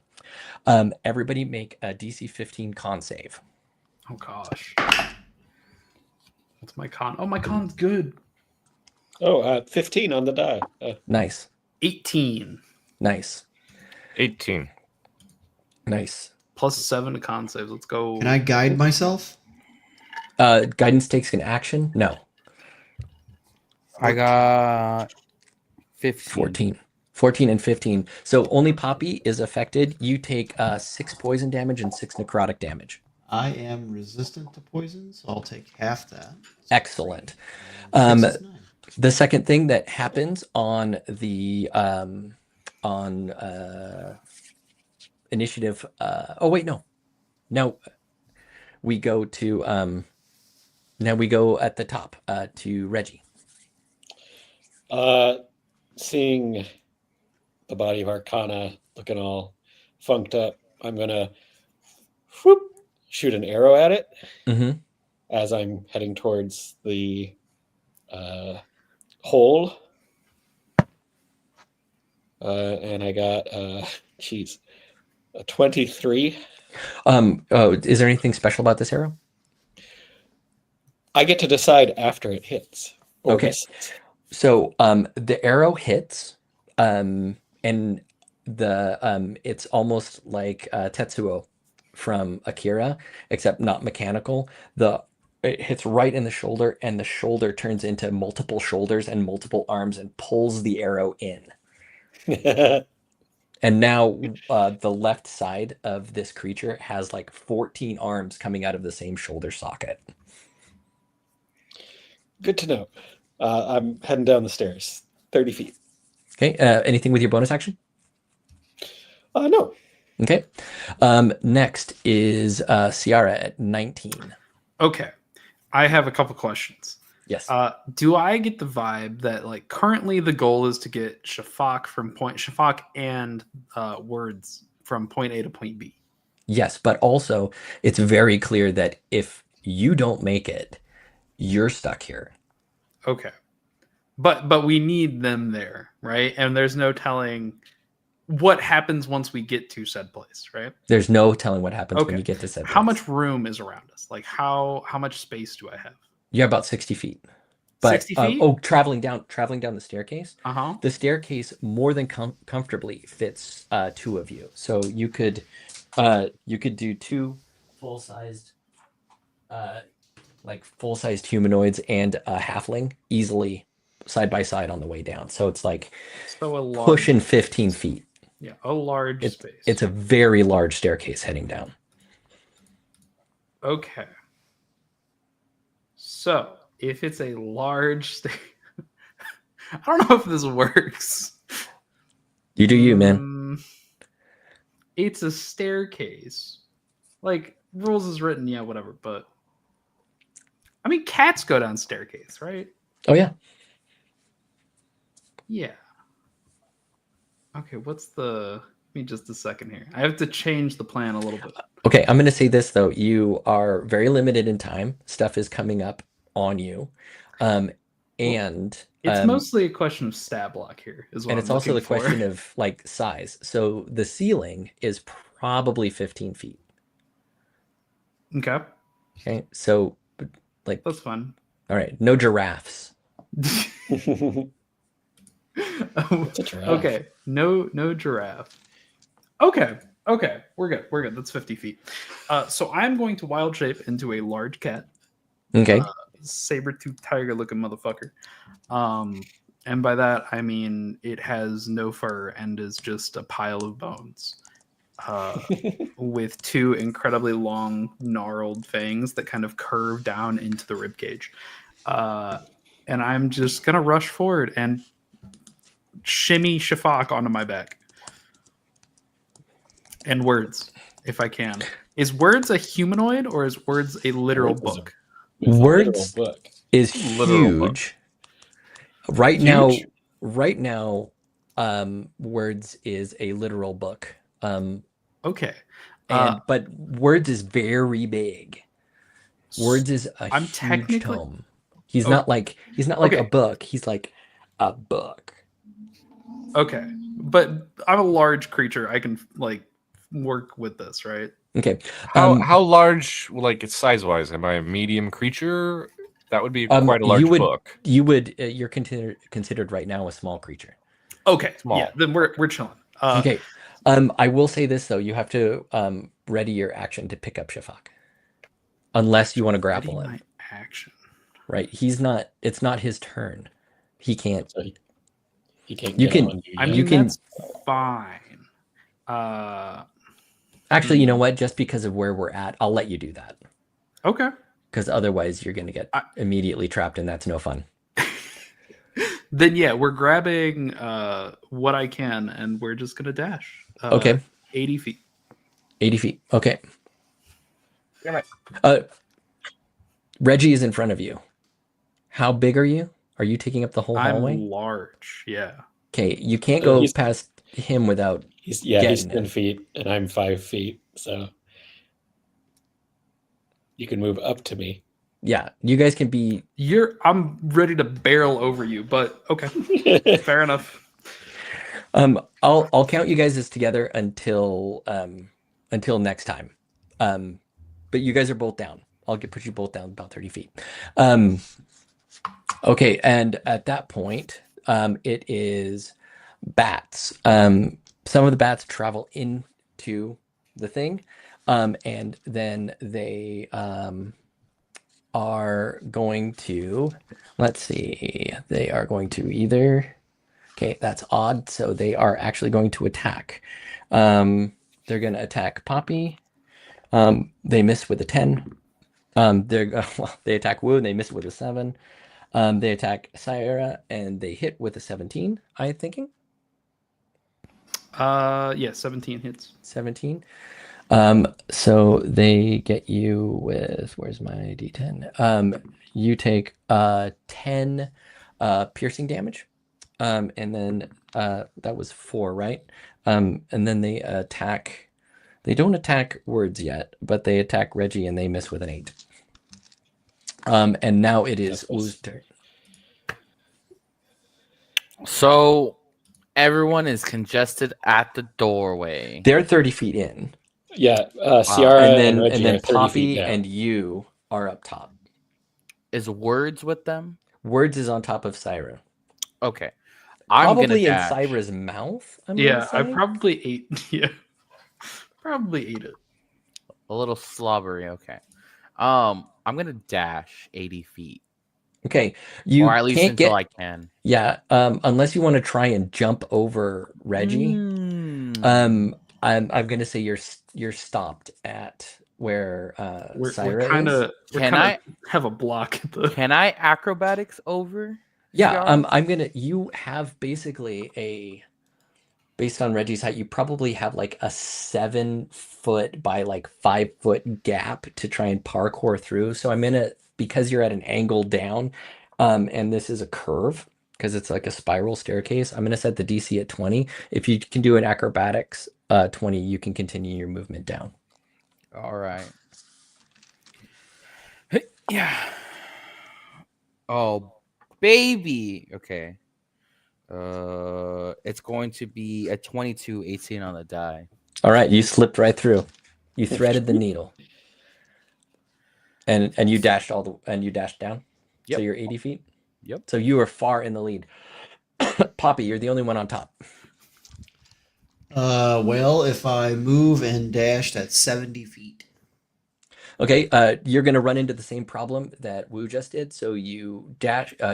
Everybody make a DC 15 con save. Oh gosh. What's my con? Oh, my con's good. 15 on the die. Nice. 18 Nice. 18. Nice. plus 7 to con saves. Let's go. Can I guide myself? Guidance takes an action? No. I got 15. 14. 14 and 15. So only Poppy is affected. You take 6 poison damage and 6 necrotic damage. I am resistant to poison, so I'll take half that. Excellent. And 6 is 9. The second thing that happens on the initiative. Oh wait, no. Now we go to now we go at the top to Reggie. Seeing the body of Arcana looking all funked up, I'm gonna shoot an arrow at it Mm-hmm. as I'm heading towards the hole. And I got a 23. Is there anything special about this arrow? I get to decide after it hits. Or Okay. misses. So the arrow hits, and the it's almost like Tetsuo from Akira, except not mechanical. It hits right in the shoulder, and the shoulder turns into multiple shoulders and multiple arms and pulls the arrow in. And now the left side of this creature has like 14 arms coming out of the same shoulder socket. Good to know. I'm heading down the stairs, 30 feet. Okay. Anything with your bonus action? No. Okay. Next is Ciara at 19. Okay. I have a couple questions. Yes. Do I get the vibe that like currently the goal is to get Shafak and words from point A to point B? Yes, but also it's very clear that if you don't make it, you're stuck here. Okay. But we need them there, right? And there's no telling what happens once we get to said place, right? There's no telling what happens when Okay. you get to said How place. much room is around us? Like how much space do I have? You're about 60 feet. But 60 feet? traveling down the staircase. Uh-huh. The staircase more than comfortably fits 2 of you. So you could do 2 full-sized full-sized humanoids and a halfling easily side by side on the way down. So it's like So a large, pushing 15 feet. yeah, a large space. It's a very large staircase heading down. Okay. So if it's a large I don't know if this works. You do you, man. It's a staircase. Like rules is written, yeah, whatever, but mean, cats go down staircase, right? Oh yeah. Yeah. Okay, what's the... Give me just a second here. I have to change the plan a little bit. Okay, I'm going to say this though. You are very limited in time. Stuff is coming up on you. And It's mostly a question of stat block here, is what and I'm it's also the looking for. question of like size. So the ceiling is probably 15 feet. Okay, Okay, so like, that's fine. all right, no giraffes. What's a giraffe? Okay, no giraffe. Okay, we're good. That's 50 feet. So I'm going to wild shape into a large cat, Okay, saber-toothed tiger-looking motherfucker. And by that I mean it has no fur and is just a pile of bones. With two incredibly long, gnarled fangs that kind of curve down into the rib cage. And I'm just gonna rush forward and shimmy Shafak onto my back. And Words, if I can. Is Words a humanoid or is Words a literal Words is a- book? It's a literal Words book. is Literal book. huge. Right now, Huge? Words is a literal book. Okay. But Words is very big. Words is a I'm huge technically- tome. He's Oh. not like a Okay. book. He's like a book. Okay. But I'm a large creature. I can like work with this, right? Okay. How large, like it's size wise? Am I a medium creature? That would be quite a large book. You're considered right now a small creature. Okay. Small. Yeah, then we're chilling. Okay. I will say this though, you have to ready your action to pick up Shafak. Unless you want to grapple Ready him. my action. Right. It's not his turn. He can't. So he can't You get can- on you I yet. mean, can- that's fine. Actually, you know what? Just because of where we're at, I'll let you do that. Okay. Because otherwise you're gonna get I- immediately trapped and that's no fun. Then yeah, we're grabbing what I can and we're just gonna dash. Okay. 80 feet. 80 feet. Okay. Damn it. Reggie is in front of you. How big are you? Are you taking up the whole hallway? I'm large. Yeah. Okay, you can't go He's- past him without. He's getting 10 it. feet and I'm 5 feet, so you can move up to me. Yeah, you guys can be. I'm ready to barrel over you, but okay. Fair enough. I'll count you guys as together until next time. But you guys are both down. I'll put you both down about 30 feet. Okay, and at that point, it is bats. Some of the bats travel into the thing, and then they are going to, let's see, they are going to either, okay, that's odd. So they are actually going to attack. They're going to attack Poppy. They miss with a 10. They attack Wu and they miss with a 7. They attack Sierra and they hit with a 17, I'm thinking. Yeah, 17 hits. 17. So they get you with, where's my D10? You take 10 piercing damage. And then that was 4, right? And then they don't attack Words yet, but they attack Reggie and they miss with an 8. And now it is Wu's turn. So everyone is congested at the doorway. They're 30 feet in. Yeah, Ciara And and Reggie then are 30 Poppy feet down. and you are up top. Is Words with them? Words is on top of Syra. Okay. I'm gonna Probably in dash. Syra's mouth. Yeah, I say. probably ate. Yeah, probably ate it. A little slobbery. Okay. I'm gonna dash 80 feet, Okay, you or at least can't until get. I can. Yeah, unless you want to try and jump over Reggie. I'm gonna say you're stopped at where We're Syra kind is. of Can I have a block at the. can I acrobatics over? Yeah, Ciara? you have basically based on Reggie's height, you probably have like a 7 foot by like 5 foot gap to try and parkour through. So I'm gonna because you're at an angle down, and this is a curve because it's like a spiral staircase. I'm going to set the DC at 20. If you can do an acrobatics 20, you can continue your movement down. All right. Yeah. Oh, baby. Okay. It's going to be a 22, 18 on the die. All right, you slipped right through. You threaded the needle. And you dashed down. Yep. So you're 80 feet. Yep. So you are far in the lead. Poppy, you're the only one on top. Well, if I move and dash, that's 70 feet. Okay, you're going to run into the same problem that Wu just did. So you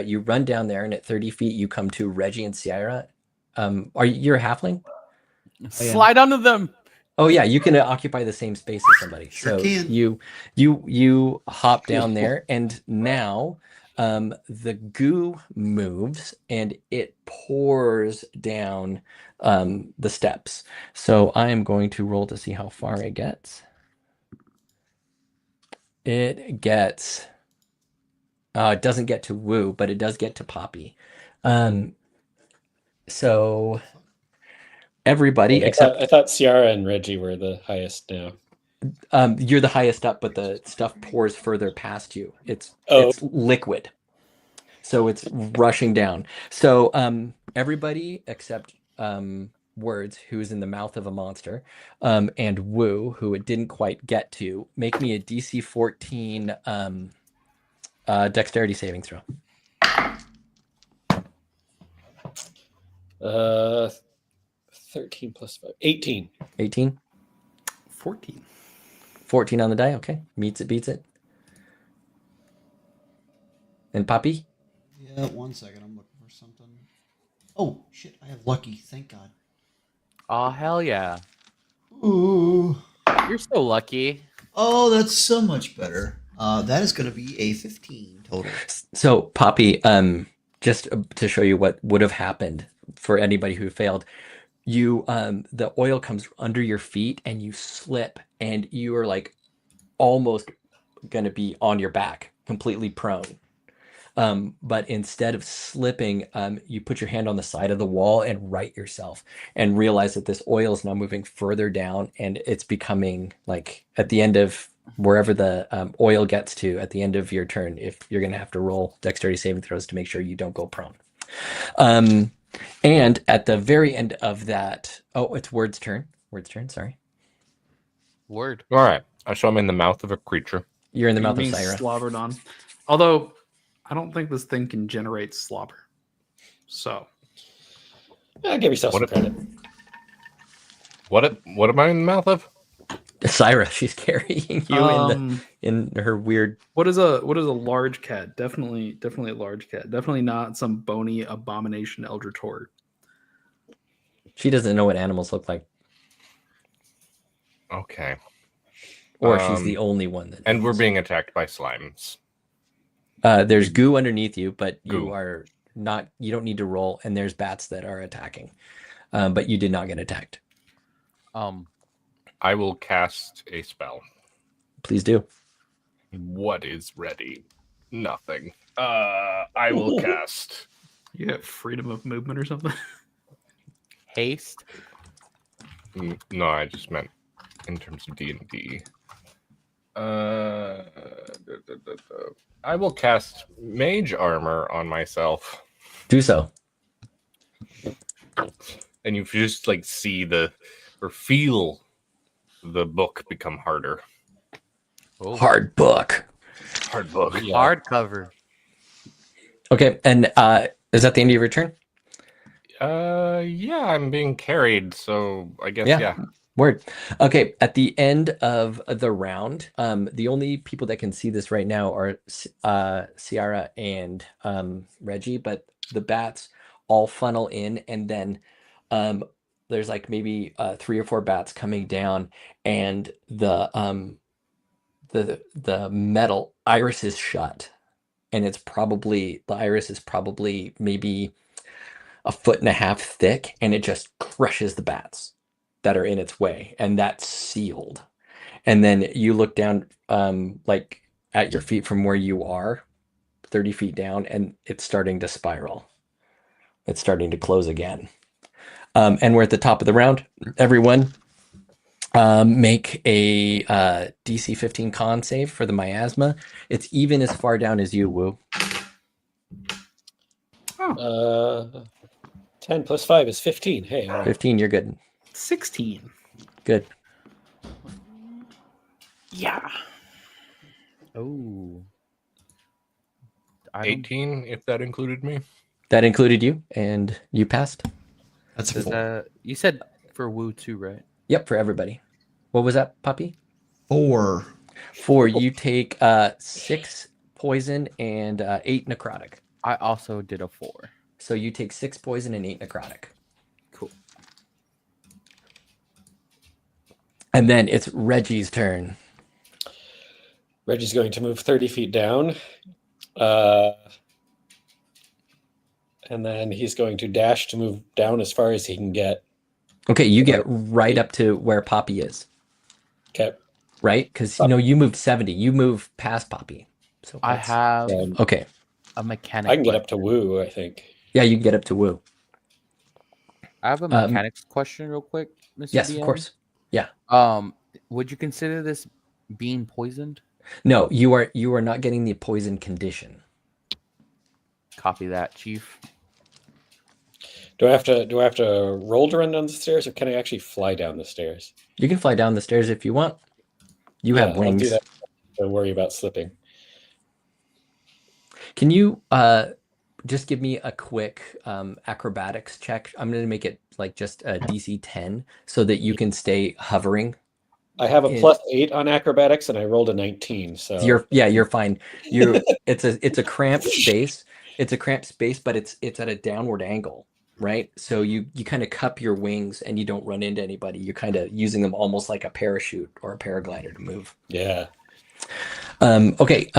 you run down there, and at 30 feet, you come to Reggie and Sierra. You're a halfling? Slide onto them. Oh yeah, you can occupy the same space as somebody. Sure So can. you hop down there, and now the goo moves and it pours down the steps. So I am going to roll to see how far it gets. It gets. It doesn't get to Woo, but it does get to Poppy. So everybody except I thought Ciara and Reggie were the highest now. you're the highest up, but the stuff pours further past you. It's Oh. it's liquid, so it's rushing down. So everybody except Words, who's in the mouth of a monster, and Woo, who it didn't quite get to, make me a DC 14 dexterity saving throw. 13 plus 5. 18. 18. 14. 14 on the die. Okay, meets it, beats it. And Poppy? Yeah, 1 second. I'm looking for something. Oh, shit. I have lucky. Thank God. Oh, hell yeah. Ooh. You're so lucky. Oh, that's so much better. That is going to be a 15 total. So Poppy, just to show you what would have happened for anybody who failed, you the oil comes under your feet and you slip, and you are like almost gonna be on your back, completely prone. But instead of slipping, you put your hand on the side of the wall and right yourself, and realize that this oil is now moving further down, and it's becoming like at the end of wherever the oil gets to at the end of your turn, if you're going to have to roll dexterity saving throws to make sure you don't go prone. And at the very end of that, it's Word's turn. Word's turn, sorry. Word. All right. So I'm in the mouth of a creature. You're in the You're mouth of being Syra. slobbered on. Although, I don't think this thing can generate slobber. So. Give yourself some credit. What am I in the mouth of? Syra, she's carrying you in her weird. What is a large cat? Definitely a large cat. Definitely not some bony abomination eldritch horde. She doesn't know what animals look like, Okay. or she's the only one that. And we're knows. being attacked by slimes. There's goo underneath you, but Goo. you are not. You don't need to roll, and there's bats that are attacking, but you did not get attacked. I will cast a spell. Please do. What is ready? Nothing. I will cast. You get freedom of movement or something? Haste. No, I just meant in terms of D&D. I will cast Mage Armor on myself. Do so. And you just like see or feel the book become harder. Oh. Hard book. Hard book. Hardcover. Okay, and is that the end of your turn? Yeah, I'm being carried, so I guess Yeah. yeah. Word. Okay, at the end of the round, the only people that can see this right now are Ciara and Reggie, but the bats all funnel in, and then there's like maybe 3 or 4 bats coming down, and the metal iris is shut, and the iris is probably maybe 1.5 feet thick, and it just crushes the bats that are in its way, and that's sealed. And then you look down, like at your feet from where you are, 30 feet down, and it's starting to spiral. It's starting to close again. And we're at the top of the round. Everyone, make a DC 15 con save for the miasma. It's even as far down as you, Woo. 10 plus 5 is 15. Hey, all right. 15, you're good. 16. Good. Yeah. Oh. 18, if that included me. That included you, and you passed. That's a Does 4. you said for Woo too, right? Yep, for everybody. What was that, Puppy? 4. 4. You take 6 poison and 8 necrotic. I also did a 4. So you take 6 poison and 8 necrotic. Cool. And then it's Reggie's turn. Reggie's going to move 30 feet down. And then he's going to dash to move down as far as he can get. Okay, you get right up to where Poppy is. Okay. Right? Because, you moved 70. You move past Poppy. So I have Okay. a mechanic. I can get up to Woo, I think. Yeah, you can get up to Woo. I have a mechanics question real quick, Mr. Yes, DM. of course. Yeah. Would you consider this being poisoned? No, you are not getting the poison condition. Copy that, Chief. Do I have to roll to run down the stairs, or can I actually fly down the stairs? You can fly down the stairs if you want. You have I'll wings. do that. Don't worry about slipping. Can you just give me a quick acrobatics check? I'm going to make it like just a DC 10 so that you can stay hovering. I have a +8 on acrobatics, and I rolled a 19. So you're fine. It's a cramped space. It's a cramped space, but it's at a downward angle, right? So you kind of cup your wings and you don't run into anybody. You're kind of using them almost like a parachute or a paraglider to move. Yeah. Okay.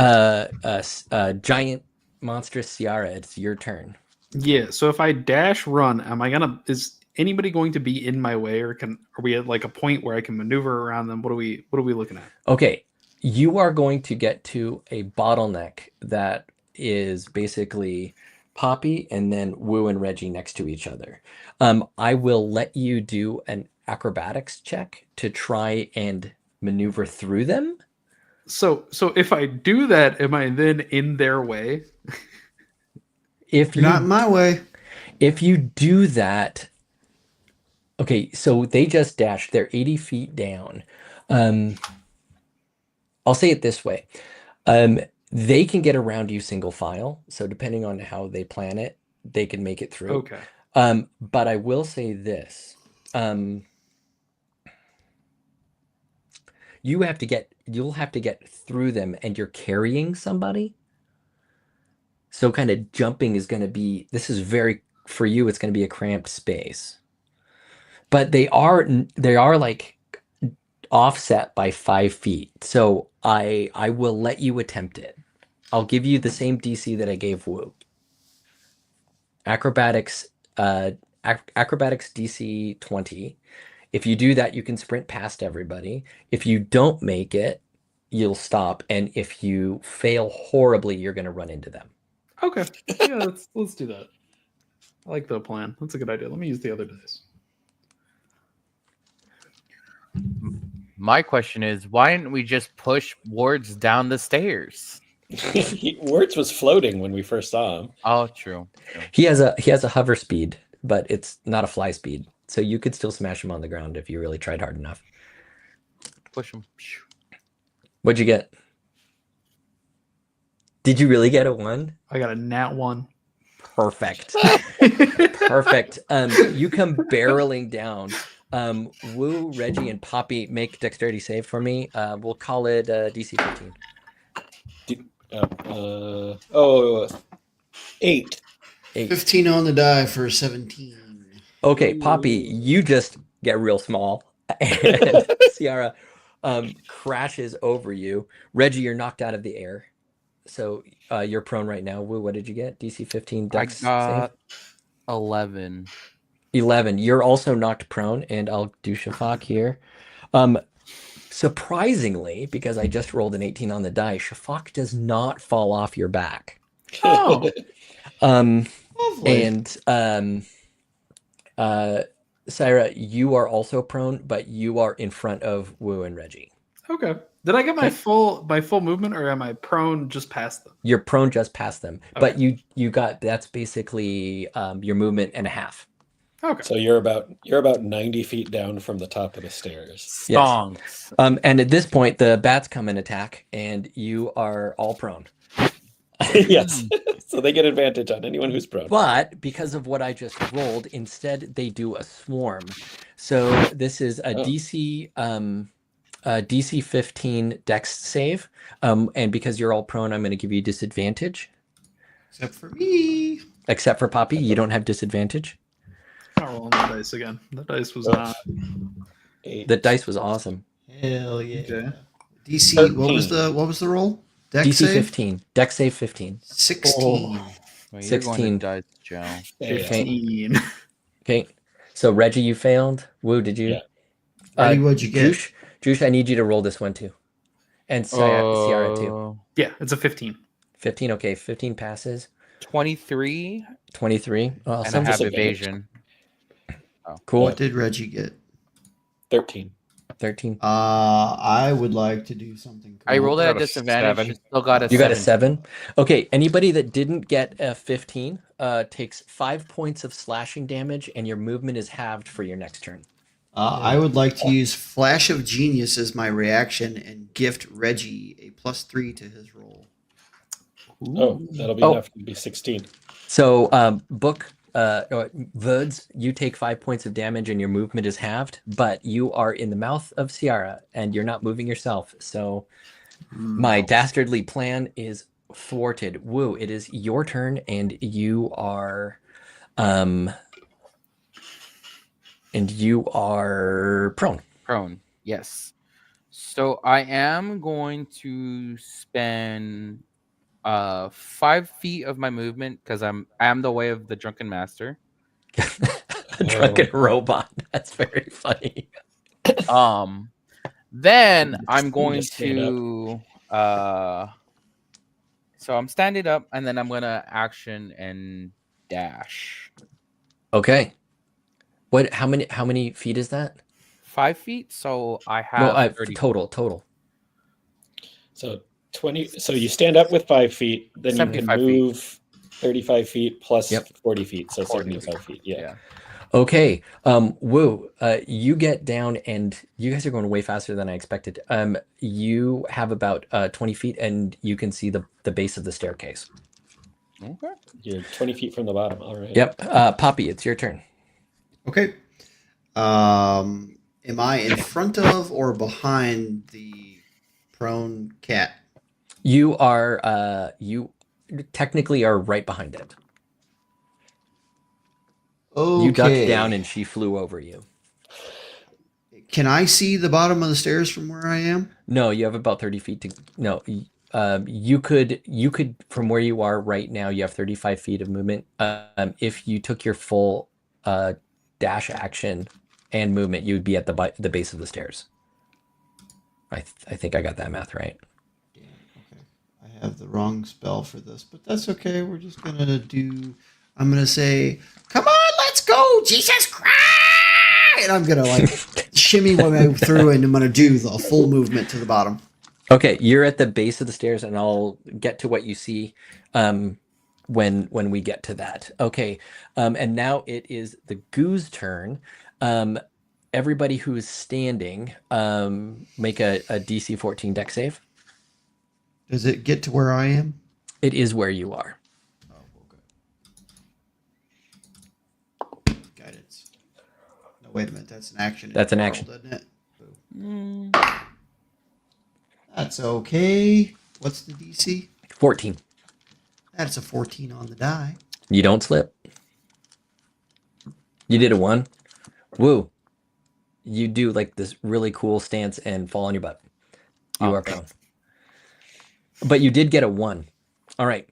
Giant monstrous Ciara, it's your turn. Yeah, so if I dash run, is anybody going to be in my way, or are we at like a point where I can maneuver around them? What are we looking at? Okay. You are going to get to a bottleneck that is basically Poppy and then Woo and Reggie next to each other. I will let you do an acrobatics check to try and maneuver through them. So if I do that, am I then in their way? If You're not in my way. If you do that, okay, so they just dashed. They're 80 feet down. I'll say it this way. They can get around you single file. So depending on how they plan it, they can make it through. Okay. But I will say this. You'll have to get through them, and you're carrying somebody. So kind of jumping is going to be, for you, it's going to be a cramped space. But they are like offset by 5 feet. So I will let you attempt it. I'll give you the same DC that I gave Woo. Acrobatics DC 20. If you do that, you can sprint past everybody. If you don't make it, you'll stop. And if you fail horribly, you're going to run into them. Okay. Yeah, let's do that. I like the plan. That's a good idea. Let me use the other dice. My question is, why didn't we just push Wards down the stairs? Words was floating when we first saw him. Oh, true. He has a hover speed, but it's not a fly speed. So you could still smash him on the ground if you really tried hard enough. Push him. What'd you get? Did you really get a 1? I got a nat 1. Perfect. Perfect. You come barreling down. Woo, Reggie, and Poppy make dexterity save for me. We'll call it DC 15. 8. 15 on the die for 17. Okay, Poppy, you just get real small. And Ciara crashes over you. Reggie, you're knocked out of the air. So you're prone right now. Woo, what did you get? DC 15 dex save? 11. 11. You're also knocked prone, and I'll do Shafak here. Surprisingly, because I just rolled an 18 on the die, Shafak does not fall off your back. Oh, Um, Lovely. and Syra, you are also prone, but you are in front of Wu and Reggie. okay. Did I get my Okay. full movement, or am I prone just past them? You're prone just past them, but Okay. you got that's basically your movement and a half. Okay. So you're about 90 feet down from the top of the stairs. Yes. Stonks. And at this point, the bats come and attack, and you are all prone. Yes. So they get advantage on anyone who's prone. But because of what I just rolled, instead they do a swarm. So this is a Oh. DC 15 Dex save, and because you're all prone, I'm going to give you disadvantage. Except for me. Except for Poppy, you don't have disadvantage. I'll roll the dice again. The dice was Oh. not. 8. The dice was awesome. Hell yeah. Okay. DC. 13. What was the roll? Dex DC save? 15, Dex save 15. 16. Well, you're 16. going to die, Joe. Yeah, yeah. 15. Okay, so Reggie, you failed. Wu, did you? Yeah. Reggie, what'd you get? Juice, I need you to roll this one too, and Ciara too. Yeah, it's a 15. 15. Okay, 15 passes. 23, 23. and Awesome. I have Disadvantage. evasion. Cool. What did Reggie get? 13. 13. I would like to do something cool. I rolled I at got a a disadvantage. 7. and Still got a You got a 7. 7. Okay, anybody that didn't get a 15 takes 5 points of slashing damage, and your movement is halved for your next turn. I would like to use Flash of Genius as my reaction and gift Reggie a +3 to his roll. Oh, that'll be Oh. enough to be 16. So, Verds, you take 5 points of damage, and your movement is halved, but you are in the mouth of Ciara, and you're not moving yourself. So, my dastardly plan is thwarted. Woo, it is your turn, and you are prone. Prone. Yes. So I am going to spend 5 feet of my movement because I'm the way of the drunken master. A drunken robot. That's very funny. Then You I'm just going stand up. to so I'm standing up, and then I'm gonna action and dash. Okay. What? How many feet is that? 5 feet, so I No, have 30. total. So 20. So you stand up with 5 feet, then you can 75 feet. move 35 feet plus Yep. 40 feet. So 40. 75 feet. Yeah. Okay. Woo. You get down, and you guys are going way faster than I expected. You have about 20 feet, and you can see the base of the staircase. Okay. You're 20 feet from the bottom. All right. Yep. Poppy, it's your turn. Okay. Am I in front of or behind the prone cat? You are. You technically are right behind it. Okay. You ducked down, and she flew over you. Can I see the bottom of the stairs from where I am? No, you have about 30 feet to. No, you could from where you are right now. You have 35 feet of movement. If you took your full dash action and movement, you would be at the base of the stairs. I think I got that math right. Damn, okay. I have the wrong spell for this, but that's okay. We're just gonna do. I'm gonna say, "Come on, let's go, Jesus Christ!" And I'm gonna like shimmy my way through, and I'm gonna do the full movement to the bottom. Okay, you're at the base of the stairs, and I'll get to what you see when we get to that. Okay, and now it is the Goo's turn. Everybody who is standing, make a DC 14 deck save. Does it get to where I am? It is where you are. Oh, okay. Guidance. No, wait a minute. That's an action. That's an action. Doesn't it? That's okay. What's the DC? 14. That's a 14 on the die. You don't slip. You did a 1. Woo. You do like this really cool stance and fall on your butt. You are Okay. prone. But you did get a 1. All right.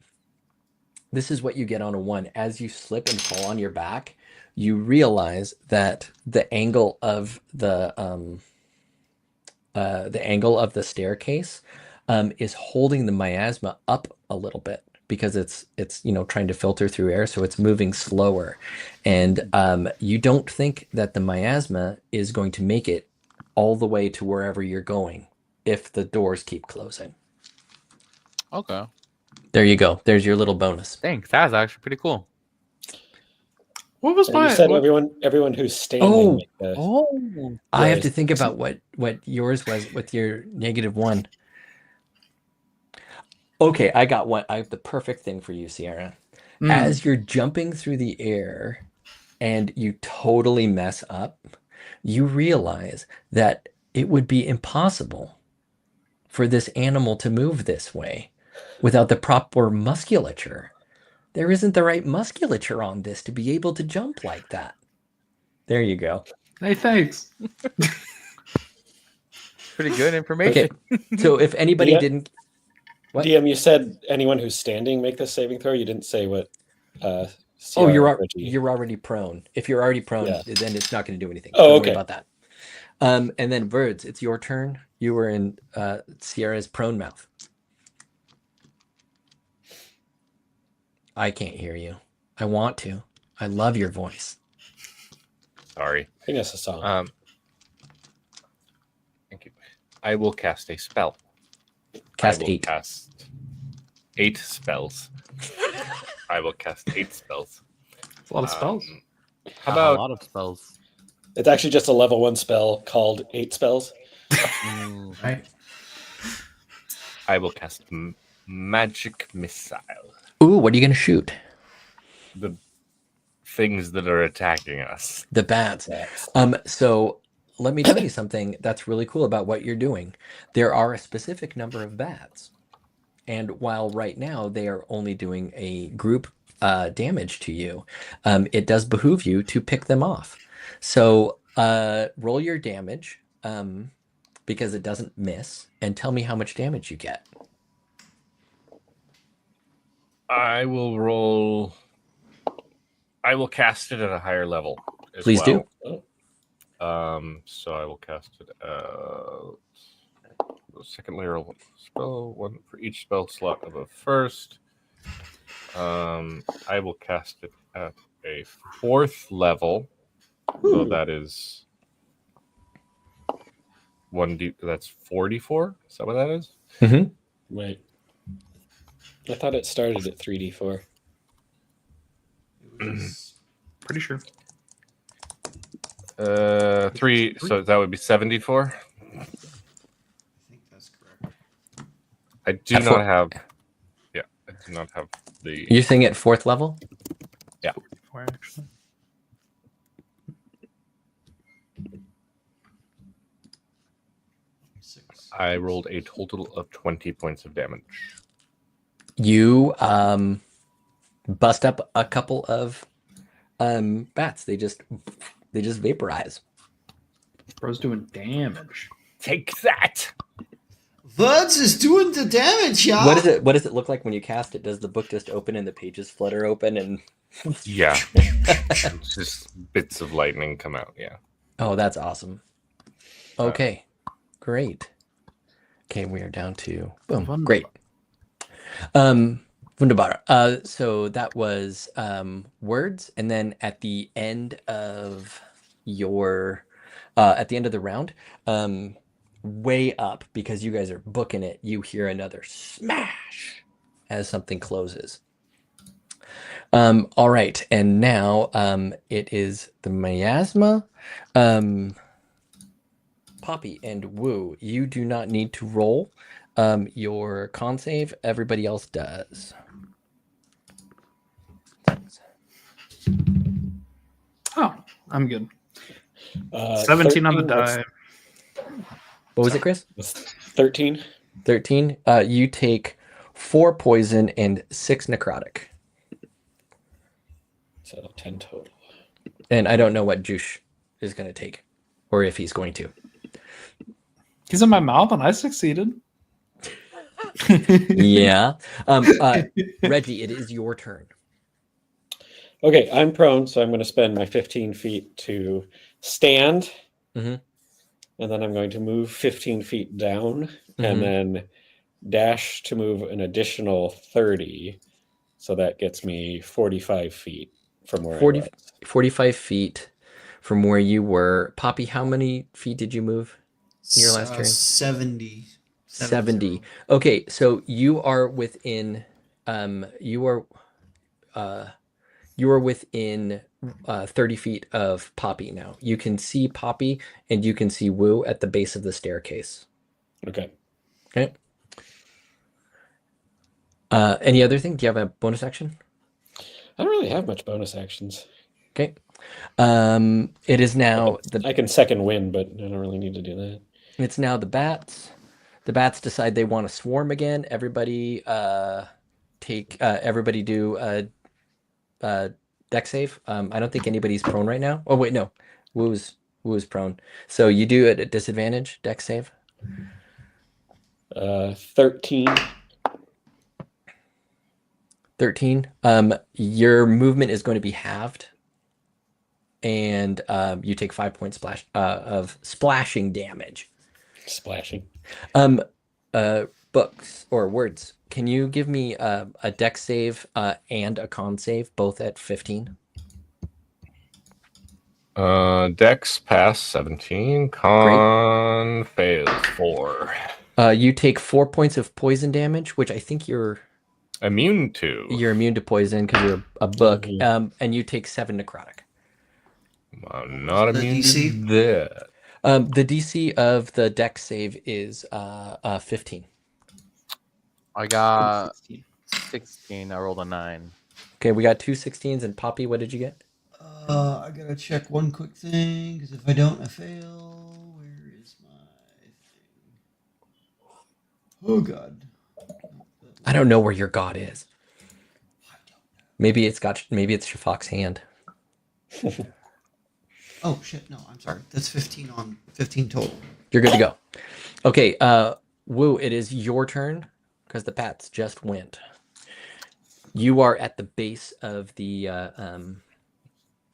This is what you get on a 1. As you slip and fall on your back, you realize that the angle of the the angle of the staircase is holding the miasma up a little bit because it's trying to filter through air, so it's moving slower, and you don't think that the miasma is going to make it all the way to wherever you're going if the doors keep closing. Okay. There you go. There's your little bonus. Thanks. That's actually pretty cool. What was You my? said What, everyone who's standing. Oh. make the- Oh. I have Yours. to think about what yours was with your -1. Okay, I got one. I have the perfect thing for you, Sierra. As you're jumping through the air and you totally mess up, you realize that it would be impossible for this animal to move this way without the proper musculature. There isn't the right musculature on this to be able to jump like that. There you go. hey, thanks. Pretty good information. So if anybody Yeah. didn't... What? DM, you said anyone who's standing make this saving throw. You didn't say what. Oh, Sierra or Reggie- you're already prone. If you're already prone, Yeah. then it's not going to do anything. Oh, Don't worry okay. about that. And then Birds, it's your turn. You were in Sierra's prone mouth. I can't hear you. I want to. I love your voice. Sorry. I think that's a song. Thank you. I will cast a spell. Cast I will 8. Cast 8 spells. I will cast 8 spells. It's a lot of spells. How A about lot of spells. It's actually just a level 1 spell called 8 spells. Right. I will cast magic missile. Ooh, what are you going to shoot? The things that are attacking us. The bats. So let me tell you something that's really cool about what you're doing. There are a specific number of bats. And while right now they are only doing a group damage to you, it does behoove you to pick them off. So roll your damage because it doesn't miss, and tell me how much damage you get. I will roll. I will cast it at a higher level. As Please do. well. So I will cast it. The second layer of spell, one for each spell slot of a first. I will cast it at a 4th level. So that is 1d. That's 44. Is that what that is? Wait. I thought it started at 3d4. Pretty sure. 3. So that would be 74. I think that's correct. I do At not four- have. Yeah, I do not have the. You're saying at 4th level? Four, actually. I rolled a total of 20 points of damage. You bust up a couple of bats. They just vaporize. Bro's doing damage. Take that! Buds is doing the damage, y'all. What does it look like when you cast it? Does the book just open and the pages flutter open and Yeah. It's just bits of lightning come out. Yeah. Oh, that's awesome. Okay. Great. Okay, we are down to boom. Wunderbar. Great. Wunderbar. So that was words, and then at the end of your at the end of the round, way up because you guys are booking it, you hear another smash as something closes. All right, and now it is the miasma. Poppy and Woo, you do not need to roll your con save. Everybody else does. Oh, I'm good. 17 17 on the die. What was it, Chris? 13. 13. You take 4 poison and 6 necrotic. So 10 total. And I don't know what Juice is going to take, or if he's going to. He's in my mouth and I succeeded. Yeah. Reggie, it is your turn. Okay, I'm prone, so I'm going to spend my 15 feet to stand. Mhm. and then I'm going to move 15 feet down, Mhm. and then dash to move an additional 30. So that gets me 45 feet from where 40, I was. 45 feet from where you were. Poppy, how many feet did you move in your last turn? 70. 70. Okay, so you are within you are within 30 feet of Poppy now. You can see Poppy and you can see Woo at the base of the staircase. Okay. Okay. Any other thing? Do you have a bonus action? I don't really have much bonus actions. Okay. It is now I can second win, but I don't really need to do that. it's now the bats. The bats decide they want to swarm again. Everybody everybody do a deck save. I don't think anybody's prone right now. Oh wait, no. Woo's prone. So you do it at disadvantage, deck save. 13. 13. Your movement is going to be halved. And you take 5 points of splashing damage. Splashing. Books or words. Can you give me a deck save and a con save, both at 15? Dex pass 17. Con fails 4. You take 4 points of poison damage, which I think you're Immune to. immune to poison because you're a book. Mhm. And you take 7 necrotic. I'm not the immune DC? to that. The DC of the deck save is 15. I got 16. 16. I rolled a 9. Okay, we got 2 16s, and Poppy, what did you get? I gotta check one quick thing, because if I don't, I fail. Where is my thing? Oh, God. I don't know where your god is. Maybe it's Shafak's hand. Oh, shit, no, I'm sorry. That's 15 on 15 total. You're good to go. Okay, Woo, it is your turn because the Pats just went. You are at the base of the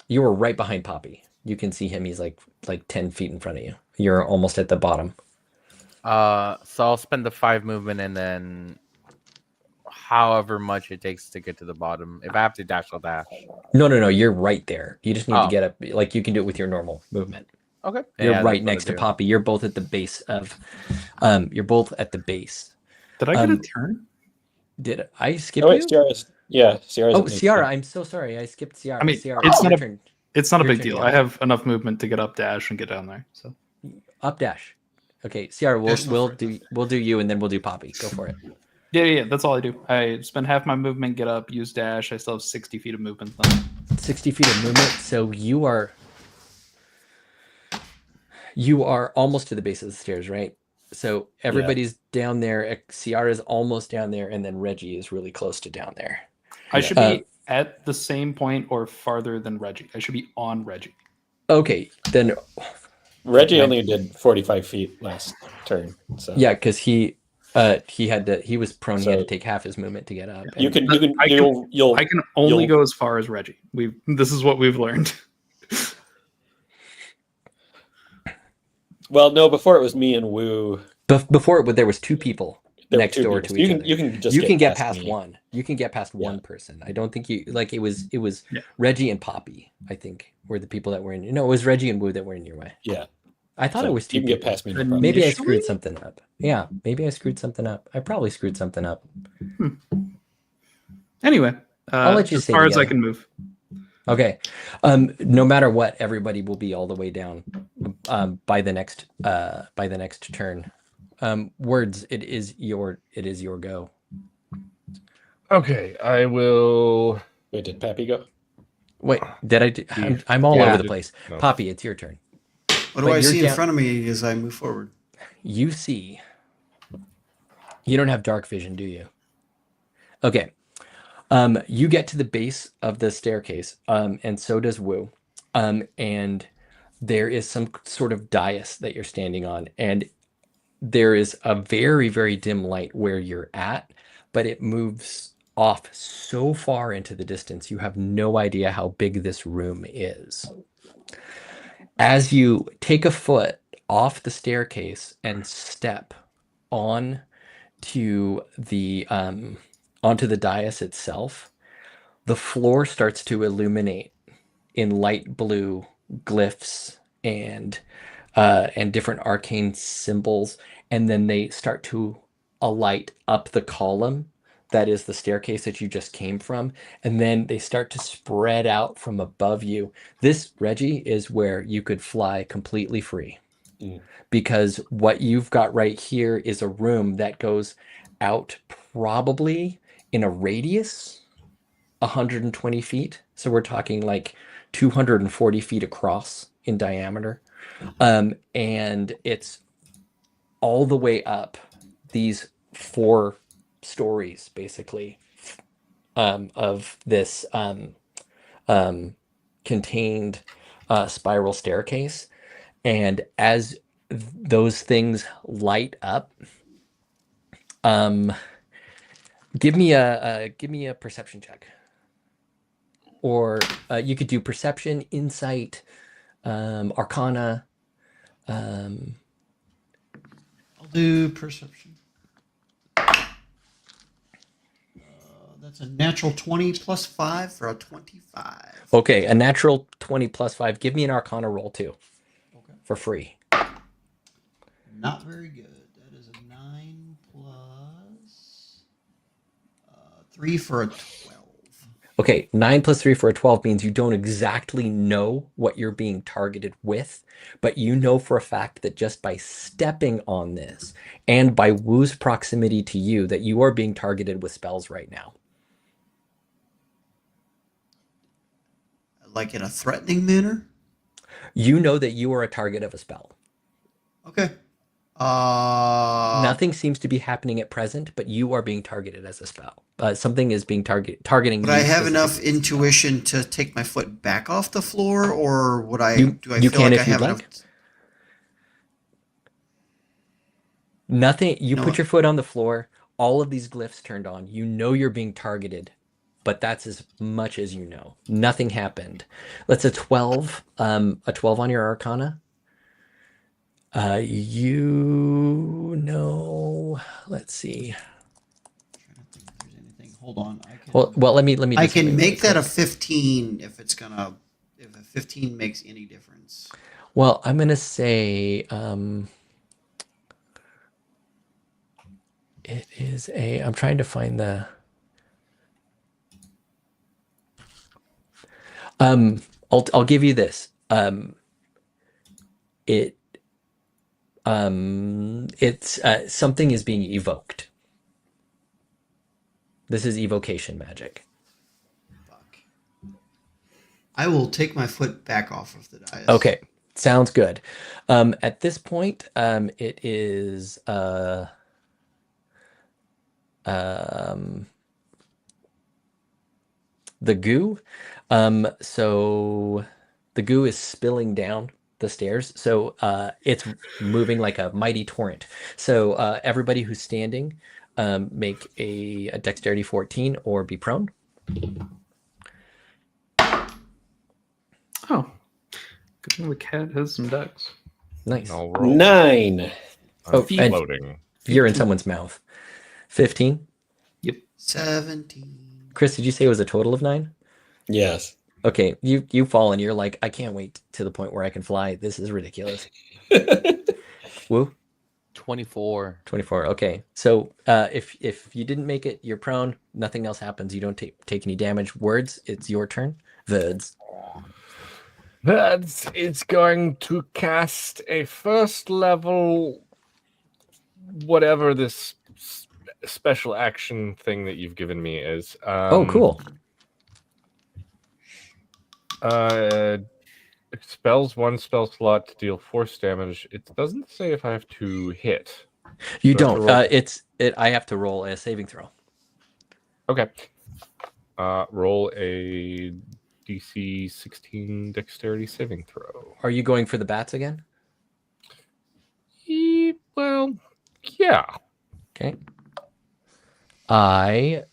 you are right behind Poppy. You can see him. He's like 10 feet in front of you. You're almost at the bottom. So I'll spend the 5 movement and then however much it takes to get to the bottom. If I have to dash, I'll dash. No. You're right there. You just need to Oh. get up. Like you can do it with your normal movement. Okay. You're Yeah, right that's what next I to do. Poppy. You're both at the base of. You're both at the base. Did I get a turn? Did I skip Oh, wait, you? Ciara's. Yeah, Ciara's. Oh, at me. Ciara, I'm so sorry. I skipped Ciara. I mean, Ciara, it's your not a- turn. It's not a Your big turn, deal. yeah. I have enough movement to get up dash and get down there. So Up dash. Okay, Ciara, Dash no further. we'll do you and then we'll do Poppy. Go for it. yeah, that's all I do. I spend half my movement, get up, use dash. I still have 60 feet of movement. Then. 60 feet of movement. So you are almost to the base of the stairs, right? So everybody's down there. Ciara's almost down there, and then Reggie is really close to down there. I should be at the same point or farther than Reggie. I should be on Reggie. Okay, then Reggie only did 45 feet last turn. So yeah, because he was prone. He had to So- take half his movement to get up. you and- can I can- you'll I can only You'll- go as far as Reggie. This is what we've learned. well, no, before it was me and Woo. before it, there was 2 people There were next 2 door people. to each You other. can just You can get past past me. one. You can get past one person. I don't think you like it was Yeah. Reggie and Poppy, I think, were the people that were in. No, it was Reggie and Woo that were in your way. Yeah. I thought So it was 2 you can get people. past me. No Maybe problem. Maybe I Initially? screwed something up. Yeah, maybe I screwed something up. I probably screwed something up. Anyway, I'll let you as say far as I together. can move. Okay. No matter what, everybody will be all the way down by the next turn. Words, it is your go. Okay, I will. Wait, did Pappy go? Wait, did I do, I'm all Yeah. over the place. No. Poppy, it's your turn. What do But I you're see in down- front of me as I move forward? You see. You don't have dark vision, do you? Okay. You get to the base of the staircase, and so does Woo. And there is some sort of dais that you're standing on, and there is a very, very dim light where you're at, but it moves off so far into the distance, you have no idea how big this room is. As you take a foot off the staircase and step on to the onto the dais itself, the floor starts to illuminate in light blue glyphs and different arcane symbols, and then they start to alight up the column that is the staircase that you just came from, and then they start to spread out from above you. This, Reggie, is where you could fly completely free. Mm. Because what you've got right here is a room that goes out probably in a radius 120 feet. So we're talking like 240 feet across in diameter. And it's all the way up these 4 stories, basically, of this contained spiral staircase. And as those things light up, give me a perception check, or you could do perception, insight, arcana. I'll do perception. That's a natural 20 plus 5 for a 25. Okay, a natural 20 plus 5. Give me an arcana roll too, Okay. for free. Not very good. That is a 9 plus 3 for a 12. Okay, 9 plus 3 for a 12 means you don't exactly know what you're being targeted with, but you know for a fact that just by stepping on this and by Wu's proximity to you, that you are being targeted with spells right now. Like in a threatening manner? You know that you are a target of a spell. Okay. Nothing seems to be happening at present, but you are being targeted as a spell. Something is being targeting Would you I have enough specifically as a spell. intuition to take my foot back off the floor, or would I? You Do I you feel can like I if you'd have like. enough? Nothing. You No. put your foot on the floor. All of these glyphs turned on. You know you're being targeted, but that's as much as you know. Nothing happened. Let's a 12. A 12 on your Arcana. You know. Let's see. I'm trying to think if there's anything. Hold on. Well, let me I just can wait, make that a let's- 15 if a 15 makes any difference. Well, I'm gonna say it is a. I'm trying to find the. I'll give you this. It's something is being evoked. This is evocation magic. Fuck. I will take my foot back off of the dais. Okay, sounds good. At this point, it is the goo. So the goo is spilling down the stairs. So it's moving like a mighty torrent. So everybody who's standing, make a dexterity 14 or be prone. Oh, good thing the cat has some ducks. Nice. I'll roll. 9. I'm Oh, and- floating. You're in someone's mouth. 15. 17. Chris, did you say it was a total of 9? Yes. Okay, you fall and you're like, I can't wait to the point where I can fly. This is ridiculous. Woo? 24. 24. Okay. So if you didn't make it, you're prone. Nothing else happens. You don't take any damage. Words, it's your turn. Words. It's going to cast a first level, whatever this special action thing that you've given me is. Oh, cool. Spells 1 spell slot to deal force damage. It doesn't say if I have to hit. You Do I have to don't. roll? I have to roll a saving throw. Okay. Roll a DC 16 dexterity saving throw. Are you going for the bats again? Well, yeah. Okay. I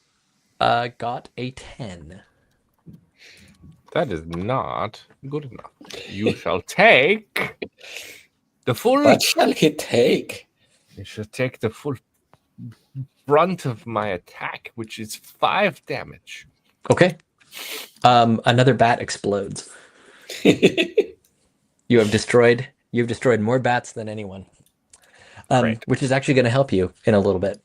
got a 10. That is not good enough. You shall take The full. What shall he take? He should take the full brunt of my attack, which is 5 damage. Okay. Another bat explodes. You've destroyed more bats than anyone. Great. Which is actually going to help you in a little bit.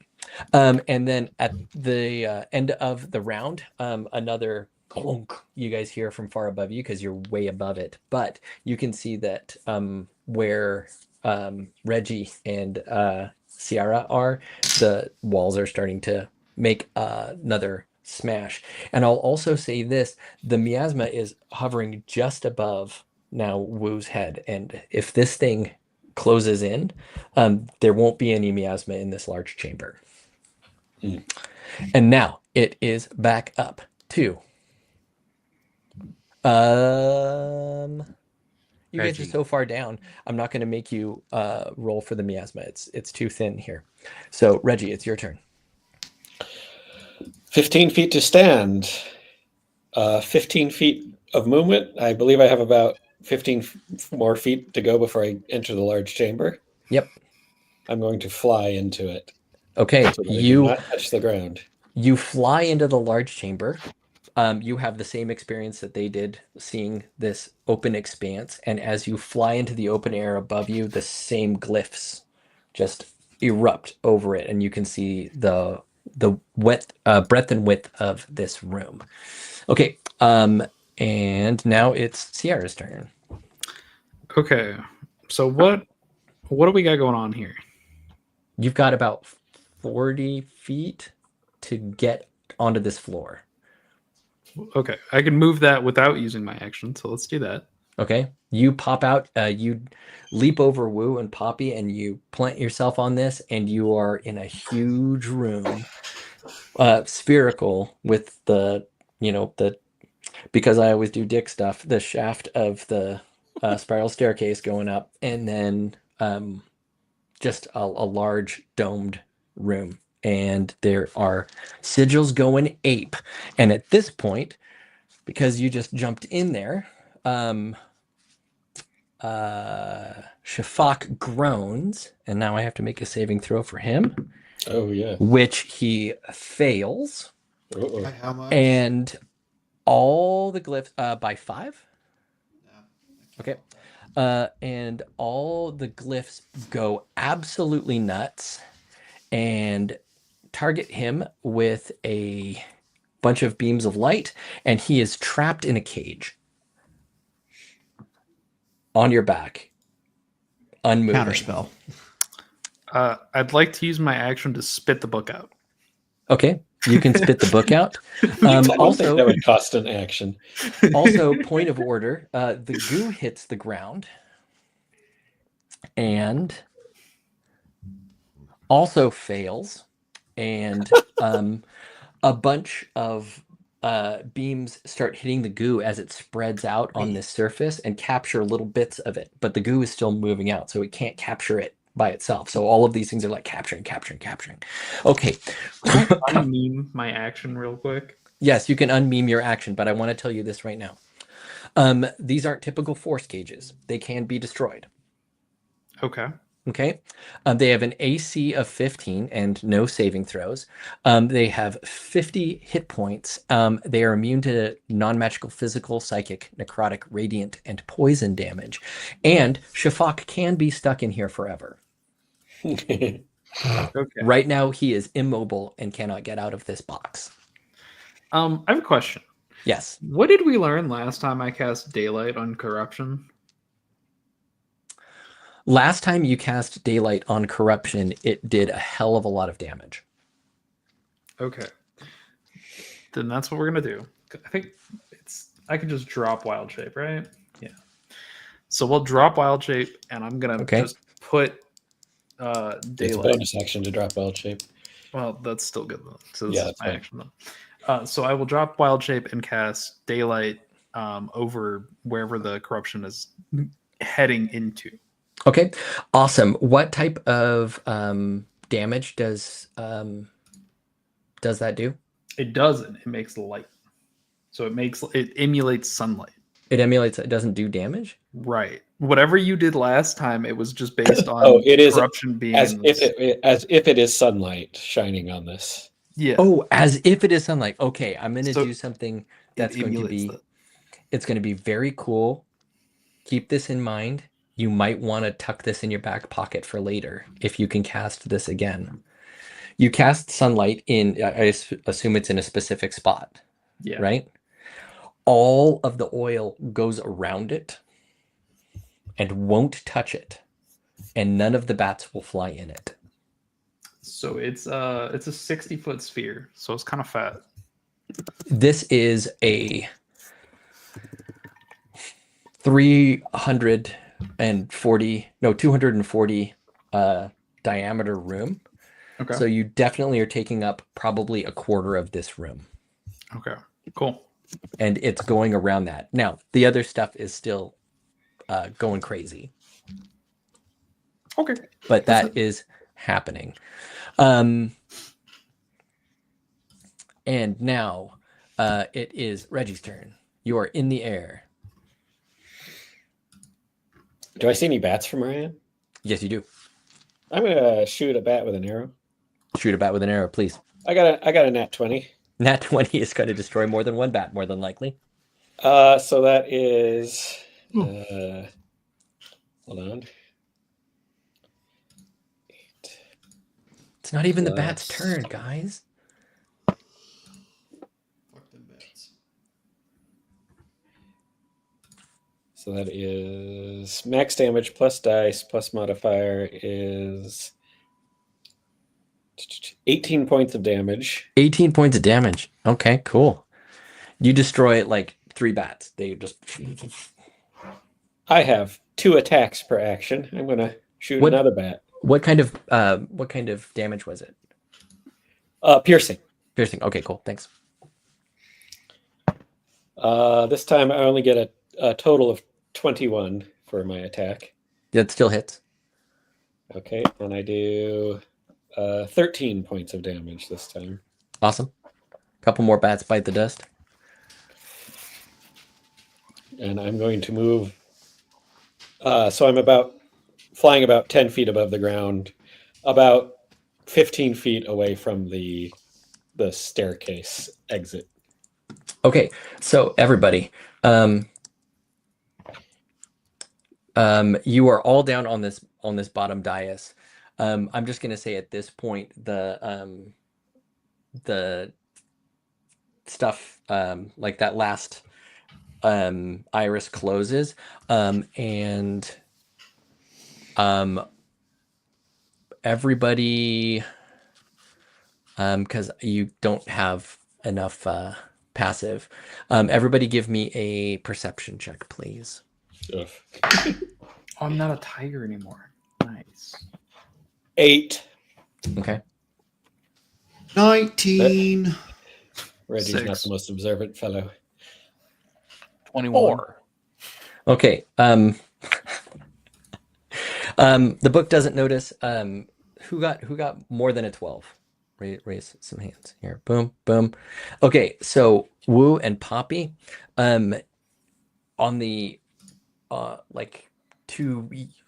And then at the end of the round, another clunk you guys hear from far above you because you're way above it. But you can see that where Reggie and Ciara are, the walls are starting to make another smash. And I'll also say this, the miasma is hovering just above now Wu's head. And if this thing closes in, there won't be any miasma in this large chamber. Hmm. And now it is back up to you guys are Reggie. so far down. I'm not going to make you roll for the miasma. It's too thin here. So Reggie, it's your turn. 15 feet to stand. 15 feet of movement. I believe I have about 15 more feet to go before I enter the large chamber. Yep. I'm going to fly into it. Okay. So that I do not touch the ground. You fly into the large chamber. You have the same experience that they did seeing this open expanse. And as you fly into the open air above you, the same glyphs just erupt over it. And you can see the breadth and width of this room. Okay. And now it's Sierra's turn. Okay. So what do we got going on here? You've got about 40 feet to get onto this floor. Okay. I can move that without using my action, so let's do that. Okay. You pop out, you leap over Wu and Poppy, and you plant yourself on this, and you are in a huge room, spherical, with the, because I always do dick stuff, the shaft of the spiral staircase going up, and then just a large domed room. And there are sigils going ape. And at this point, because you just jumped in there, Shafak groans, and now I have to make a saving throw for him. Oh, yeah. Which he fails. Uh-oh. By how much? And all the glyphs by 5. Okay. And all the glyphs go absolutely nuts and target him with a bunch of beams of light, and he is trapped in a cage on your back, unmoving. Counterspell. I'd like to use my action to spit the book out. Okay, you can spit the book out. I don't think Also, that would cost an action. also, point of order, the goo hits the ground and also fails, and a bunch of beams start hitting the goo as it spreads out on this surface and capture little bits of it, but the goo is still moving out, so it can't capture it by itself. So all of these things are like capturing. Okay. Unmeme my action real quick. Yes, you can unmeme your action, but I want to tell you this right now. These aren't typical force cages. They can be destroyed. Okay. Okay. They have an AC of 15 and no saving throws. They have 50 hit points. They are immune to non-magical physical, psychic, necrotic, radiant, and poison damage. And Shafak can be stuck in here forever. Okay. Right now, he is immobile and cannot get out of this box. I have a question. Yes. What did we learn last time I cast Daylight on Corruption? Last time you cast Daylight on Corruption, it did a hell of a lot of damage. Okay. Then that's what we're gonna do. I think I can just drop Wild Shape, right? Yeah. So we'll drop Wild Shape, and I'm gonna just put It's a Daylight. bonus action to drop Wild Shape. Well, that's still good though. So this Yeah, is that's my fine. action though. So I will drop Wild Shape and cast Daylight over wherever the corruption is heading into. Okay, awesome. What type of damage does that do? It doesn't. It makes light. So it emulates sunlight. It emulates. It doesn't do damage. Right. Whatever you did last time, it was just based on Oh, it is corruption as beings. if it is sunlight shining on this. Yeah. Oh, as if it is sunlight. Okay, I'm gonna So do something it that's going to emulates be. that. It's going to be very cool. Keep this in mind. You might want to tuck this in your back pocket for later if you can cast this again. You cast sunlight in. Assume it's in a specific spot, Yeah. right? All of the oil goes around it and won't touch it, and none of the bats will fly in it. So it's a 60-foot sphere, so it's kind of fat. This is a 240 diameter room. Okay. So you definitely are taking up probably a quarter of this room. Okay. Cool. And it's going around that. Now, the other stuff is still going crazy. Okay. But That's that is happening. And now it is Reggie's turn. You are in the air. Do I see any bats from where I am? Yes, you do. I'm gonna shoot a bat with an arrow. Shoot a bat with an arrow, please. I got a nat 20. Nat 20 is going to destroy more than one bat, more than likely. So that is hold on. 8. It's not even the bat's Plus- turn, guys. Fuck them bats. So that is max damage plus dice plus modifier is 18 points of damage. 18 points of damage. Okay, cool. You destroy like 3 bats. They just. I have 2 attacks per action. I'm gonna shoot What- another bat. What kind of damage was it? Piercing. Piercing. Okay, cool. Thanks. This time I only get a total of 21 for my attack. That still hits. Okay, and I do 13 points of damage this time. Awesome. Couple more bats bite the dust. And I'm going to move. So I'm flying about 10 feet above the ground, about 15 feet away from the staircase exit. Okay, so everybody, you are all down on this bottom dais. I'm just gonna say at this point the stuff like that last iris closes, and everybody, because you don't have enough passive. Everybody give me a perception check, please. Ugh. Oh, I'm not a tiger anymore. Nice. 8. Okay. 19. Reggie's not 6. the most observant fellow. 21. Okay. The book doesn't notice. Who got more than a 12? Raise some hands here. Boom, boom. Okay, so Wu and Poppy, on the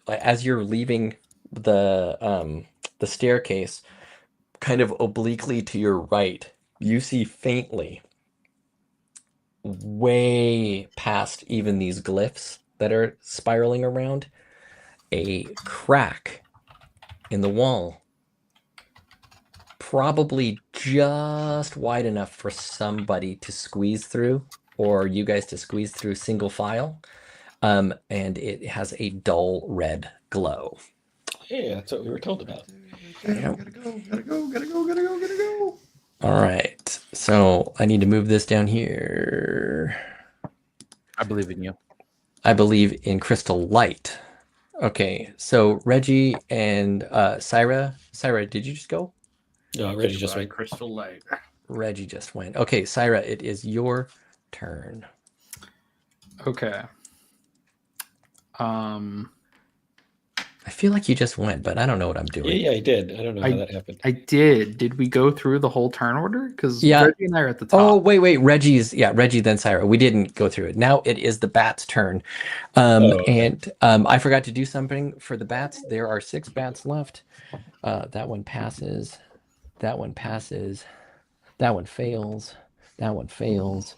as you're leaving the staircase, kind of obliquely to your right, you see faintly, way past even these glyphs that are spiraling around, a crack in the wall, probably just wide enough for somebody to squeeze through, or you guys to squeeze through single file. And it has a dull red glow. Yeah, that's what we were told about. Gotta go. All right, so I need to move this down here. I believe in you. I believe in crystal light. Okay, so Reggie and Syra. Syra, did you just go? No, Reggie just went. Crystal light. Reggie just went. Okay, Syra, it is your turn. Okay. I feel like you just went, but I don't know what I'm doing. Yeah, I did. I don't know how that happened. I did. Did we go through the whole turn order? Because Yeah. Reggie and I are at the top. Oh, wait. Reggie, then Syra. We didn't go through it. Now it is the bats' turn. Okay. And I forgot to do something for the bats. There are 6 bats left. That one passes. That one passes. That one fails. That one fails.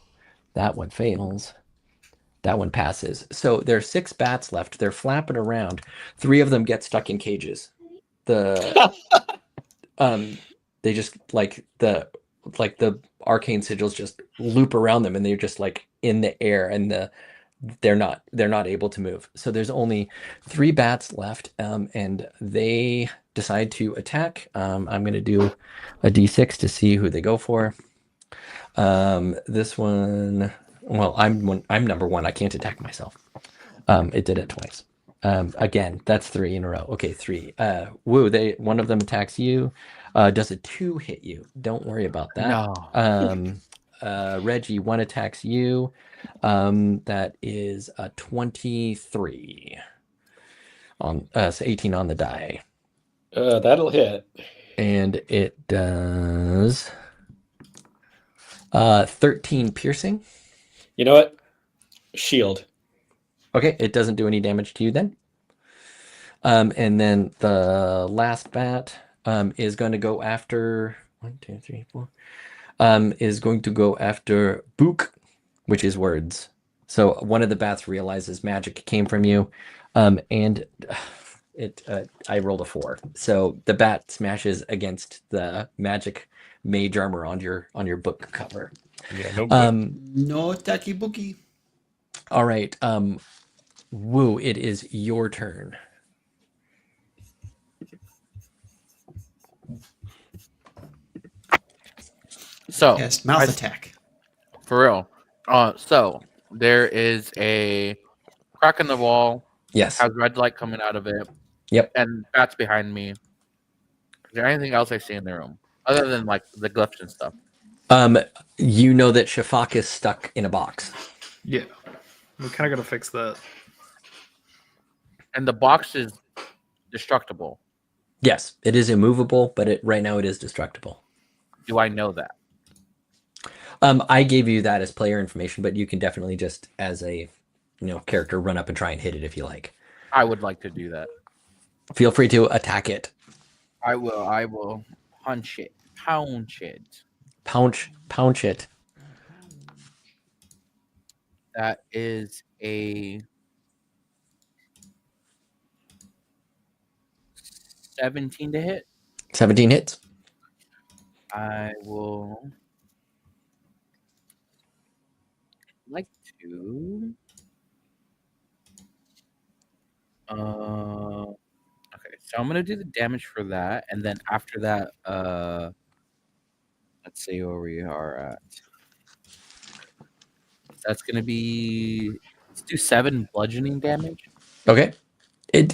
That one fails. That one passes. So there are 6 bats left. They're flapping around. 3 of them get stuck in cages. The they just the arcane sigils just loop around them, and they're just like in the air, and they're not able to move. So there's only 3 bats left, and they decide to attack. I'm going to do a d6 to see who they go for. This one, well, I'm number 1. I can't attack myself. It did it twice. Again, that's 3 in a row. Okay, 3. Woo, one of them attacks you. Does a 2 hit you? Don't worry about that. No. Reggie, 1 attacks you. That is a 23 on so 18 on the die. That'll hit. And it does 13 piercing. You know what? Shield. Okay, it doesn't do any damage to you then. And then the last bat is going to go after 1, 2, 3, 4. Is going to go after Book, which is words. So one of the bats realizes magic came from you, and it. I rolled a 4. So the bat smashes against the magic mage armor on your book cover. Yeah, no good. No tacky bookie. All right. Woo, it is your turn. So Cast mouth attack. for real. So there is a crack in the wall. Yes. Has red light coming out of it. Yep. And bats behind me. Is there anything else I see in the room other than like the glyphs and stuff? You know that Shafak is stuck in a box. Yeah. We kind of got to fix that. And the box is destructible. Yes, it is immovable, but right now it is destructible. Do I know that? I gave you that as player information, but you can definitely just, as a character, run up and try and hit it if you like. I would like to do that. Feel free to attack it. I will punch it. Pounce it. Pounce it. That is a 17 to hit. 17 hits. I will like to. Okay, so I'm gonna do the damage for that, and then after that, let's see where we are at. That's gonna be, let's do 7 bludgeoning damage. Okay.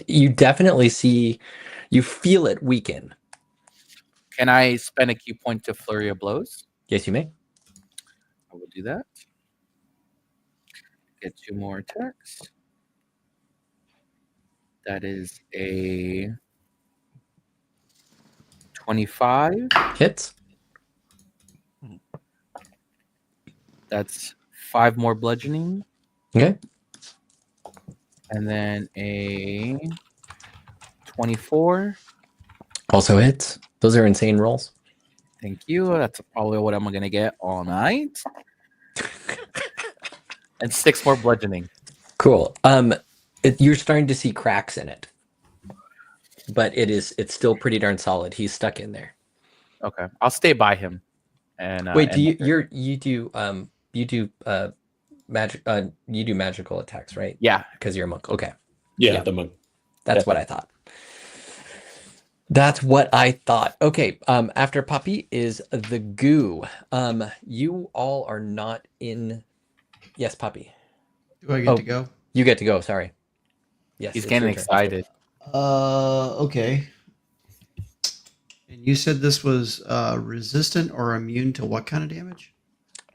You definitely you feel it weaken. Can I spend a key point to flurry of blows? Yes, you may. I will do that. Get 2 more attacks. That is a 25. Hits. That's 5 more bludgeoning. Okay. And then a 24. Also hits. Those are insane rolls. Thank you. That's probably what I'm going to get all night. And 6 more bludgeoning. Cool. You're starting to see cracks in it, but it's still pretty darn solid. He's stuck in there. Okay, I'll stay by him. And wait, do you do magic? You do magical attacks, right? Yeah, because you're a monk. Okay. Yeah, the monk. That's what I thought. That's what I thought. Okay. After Poppy is the goo. You all are not in. Yes, Poppy. Do I get to go? You get to go. Sorry. Yes. he's getting excited. Okay. And you said this was resistant or immune to what kind of damage?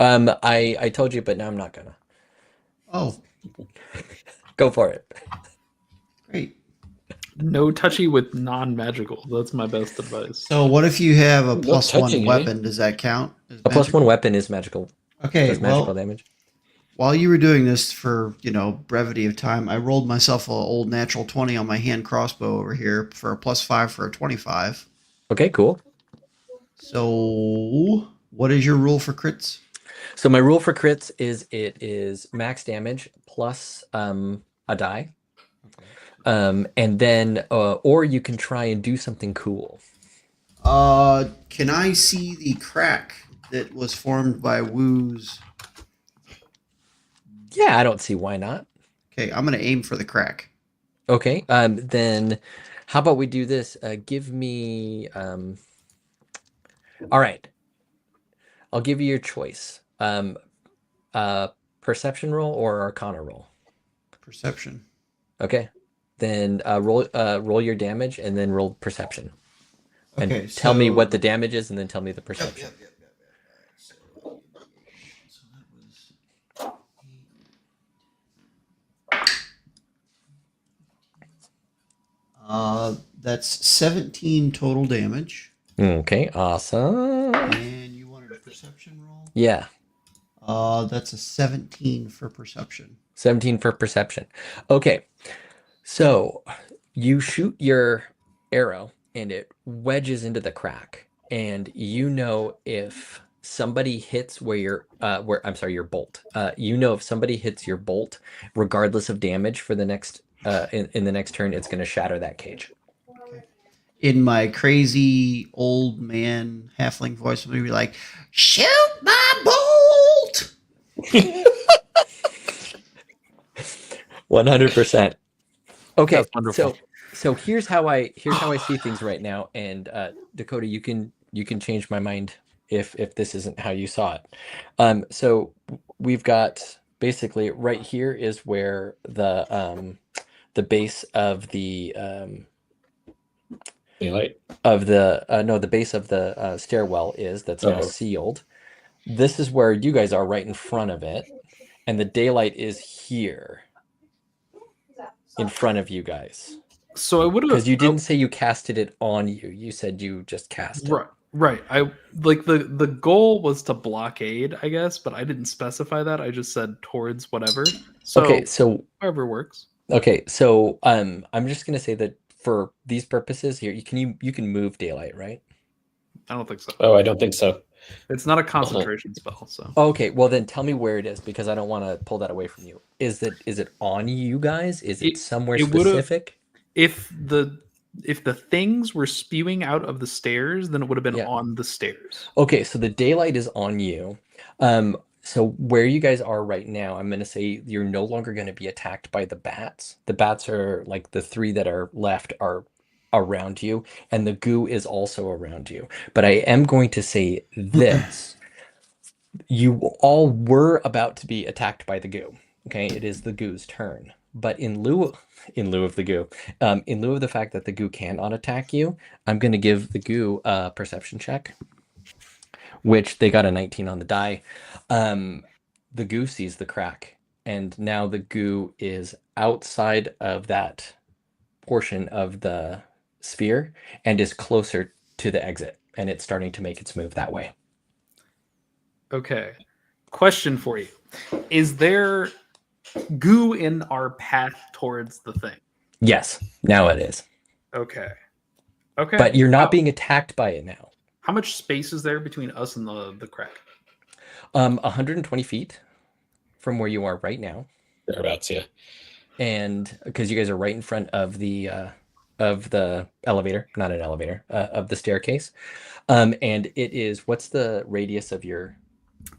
I told you, but now I'm not gonna. Oh, Go for it. great. No touchy with non-magical. That's my best advice. So what if you have a No plus touching, one eh? weapon? Does that count? As A plus magical? one weapon is magical. Okay, Does magical well, damage. while you were doing this for, brevity of time, I rolled myself an old natural 20 on my hand crossbow over here for a +5 for a 25. Okay, cool. So what is your rule for crits? So my rule for crits is it is max damage plus a die. And then or you can try and do something cool. Can I see the crack that was formed by Woo's? Yeah, I don't see why not. Okay, I'm gonna aim for the crack. Okay, then how about we do this? Give me all right. I'll give you your choice. Perception roll or arcana roll. Perception. Okay. Then roll your damage and then roll perception. And Okay, tell me what so- the damage is and then tell me the perception. Yep. So that was that's 17 total damage. Okay, awesome. And you wanted a perception roll? Yeah. That's a 17 for perception. 17 for perception. Okay. So you shoot your arrow and it wedges into the crack. And if somebody hits your bolt. If somebody hits your bolt, regardless of damage for the next in the next turn, it's going to shatter that cage. Okay. In my crazy old man halfling voice, I'm gonna be like, "Shoot my bolt!" 100%. Okay, That's wonderful. so here's how I see things right now, and Dakota, you can change my mind if this isn't how you saw it. So we've got basically right here is where the base of the Daylight. the base of the stairwell is that's now Oh. sealed. This is where you guys are right in front of it, and the daylight is here in front of you guys. So I would have, Because you didn't say you casted it on you. You said you just cast it. Right. I like the goal was to blockade, I guess, but I didn't specify that. I just said towards whatever. So Okay, so however works. okay, so I'm just gonna say that for these purposes here, you can move daylight, right? I don't think so. Oh, I don't think so. It's not a concentration spell, so Okay, well then tell me where it is because I don't want to pull that away from you. Is it on you guys? Is it somewhere it would've- specific? if the things were spewing out of the stairs, then it would have been Yeah. on the stairs. Okay, so the daylight is on you. So where you guys are right now, I'm gonna say you're no longer gonna be attacked by the bats. The bats are like the three that are left are around you, and the goo is also around you. But I am going to say this. You all were about to be attacked by the goo. Okay, it is the goo's turn. But in lieu of the goo, in lieu of the fact that the goo cannot attack you, I'm going to give the goo a perception check, which they got a 19 on the die. The goo sees the crack, and now the goo is outside of that portion of the sphere and is closer to the exit, and it's starting to make its move that way. Okay. Question for you. Is there goo in our path towards the thing? Yes, now it is. Okay. Okay. But you're not being attacked by it now. How much space is there between us and the crack? 120 feet from where you are right now. Thereabouts, yeah. And because you guys are right in front of the elevator, not an elevator, of the staircase. And it is, what's the radius of your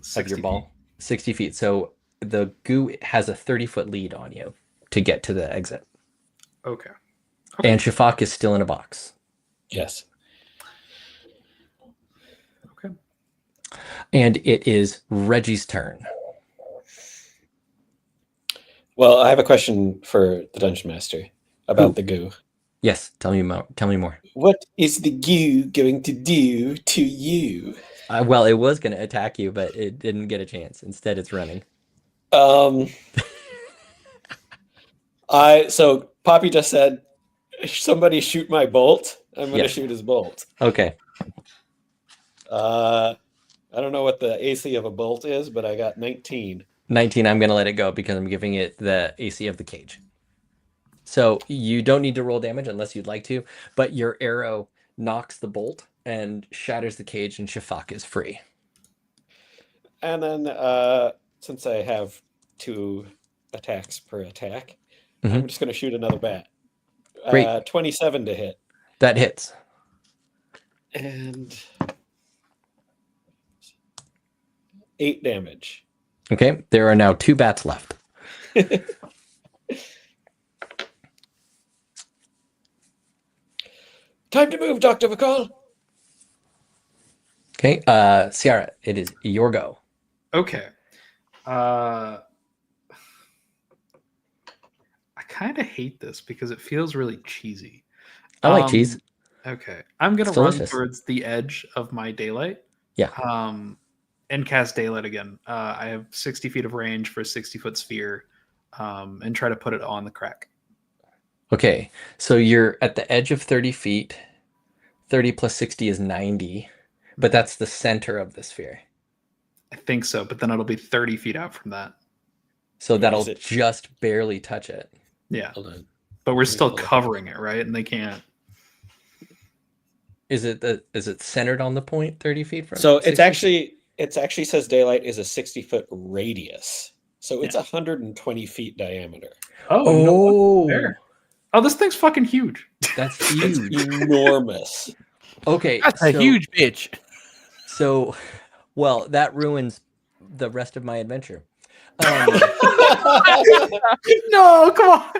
60 ball? feet. 60 feet. So the goo has a 30-foot lead on you to get to the exit. Okay. And Shafak is still in a box. Yes. Okay. And it is Reggie's turn. Well, I have a question for the Dungeon Master about the goo. Yes, tell me more. What is the goo going to do to you? Well, it was going to attack you, but it didn't get a chance. Instead, it's running. So Poppy just said, somebody shoot my bolt. I'm going to Yes. shoot his bolt. Okay. I don't know what the AC of a bolt is, but I got 19. 19, I'm going to let it go because I'm giving it the AC of the cage. So you don't need to roll damage unless you'd like to, but your arrow knocks the bolt and shatters the cage, and Shafak is free. And then, since I have 2 attacks per attack, I'm just going to shoot another bat. Great. 27 to hit. That hits. And 8 damage. Okay. There are now 2 bats left. Time to move, Dr. McCall. Okay. Ciara, it is your go. Okay. I kind of hate this because it feels really cheesy. I like cheese. Okay. I'm going It's to run delicious. towards the edge of my daylight. Yeah. And cast daylight again. I have 60 feet of range for a 60-foot sphere, and try to put it on the crack. Okay. So you're at the edge of 30 feet. 30 plus 60 is 90, but that's the center of the sphere. I think so, but then it'll be 30 feet out from that. So that'll Is it- just barely touch it. Yeah. Hold on. But we're me still pull it up. covering it, right? And they can't. Is it centered on the point 30 feet from? So 60? it actually says daylight is a 60-foot radius. So it's Yeah. 120 feet diameter. Oh, no wonder there. Oh, this thing's fucking huge. That's It's huge. enormous. Okay, That's a huge bitch. So, well, that ruins the rest of my adventure. No, come on.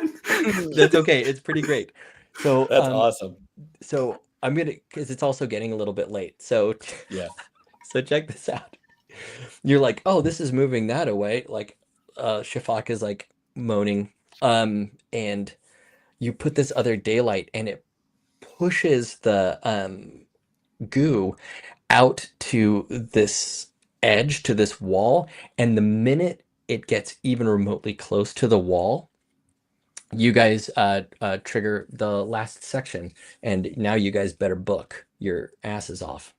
That's okay. It's pretty great. So That's awesome. So I'm gonna, because it's also getting a little bit late. So Yeah. So check this out. You're like, oh, this is moving that away. Like, Shafak is like moaning, and you put this other daylight, and it pushes the goo out to this edge, to this wall, and the minute it gets even remotely close to the wall, you guys trigger the last section, and now you guys better book your asses off,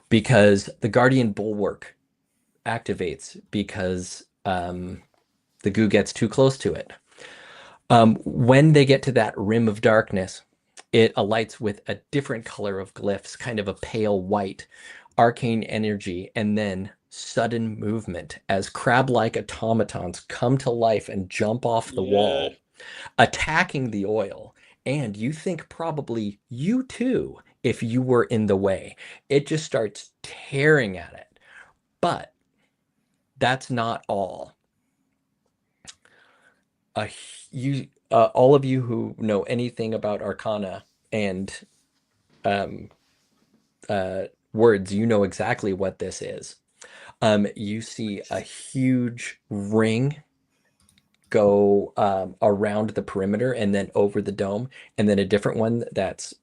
because the Guardian Bulwark activates because the goo gets too close to it. When they get to that rim of darkness, it alights with a different color of glyphs, kind of a pale white, arcane energy, and then sudden movement as crab-like automatons come to life and jump off the wall, attacking the oil. And you think probably you too, if you were in the way. It just starts tearing at it. But that's not all. All of you who know anything about Arcana and words, you know exactly what this is. You see a huge ring go around the perimeter and then over the dome, and then a different one that's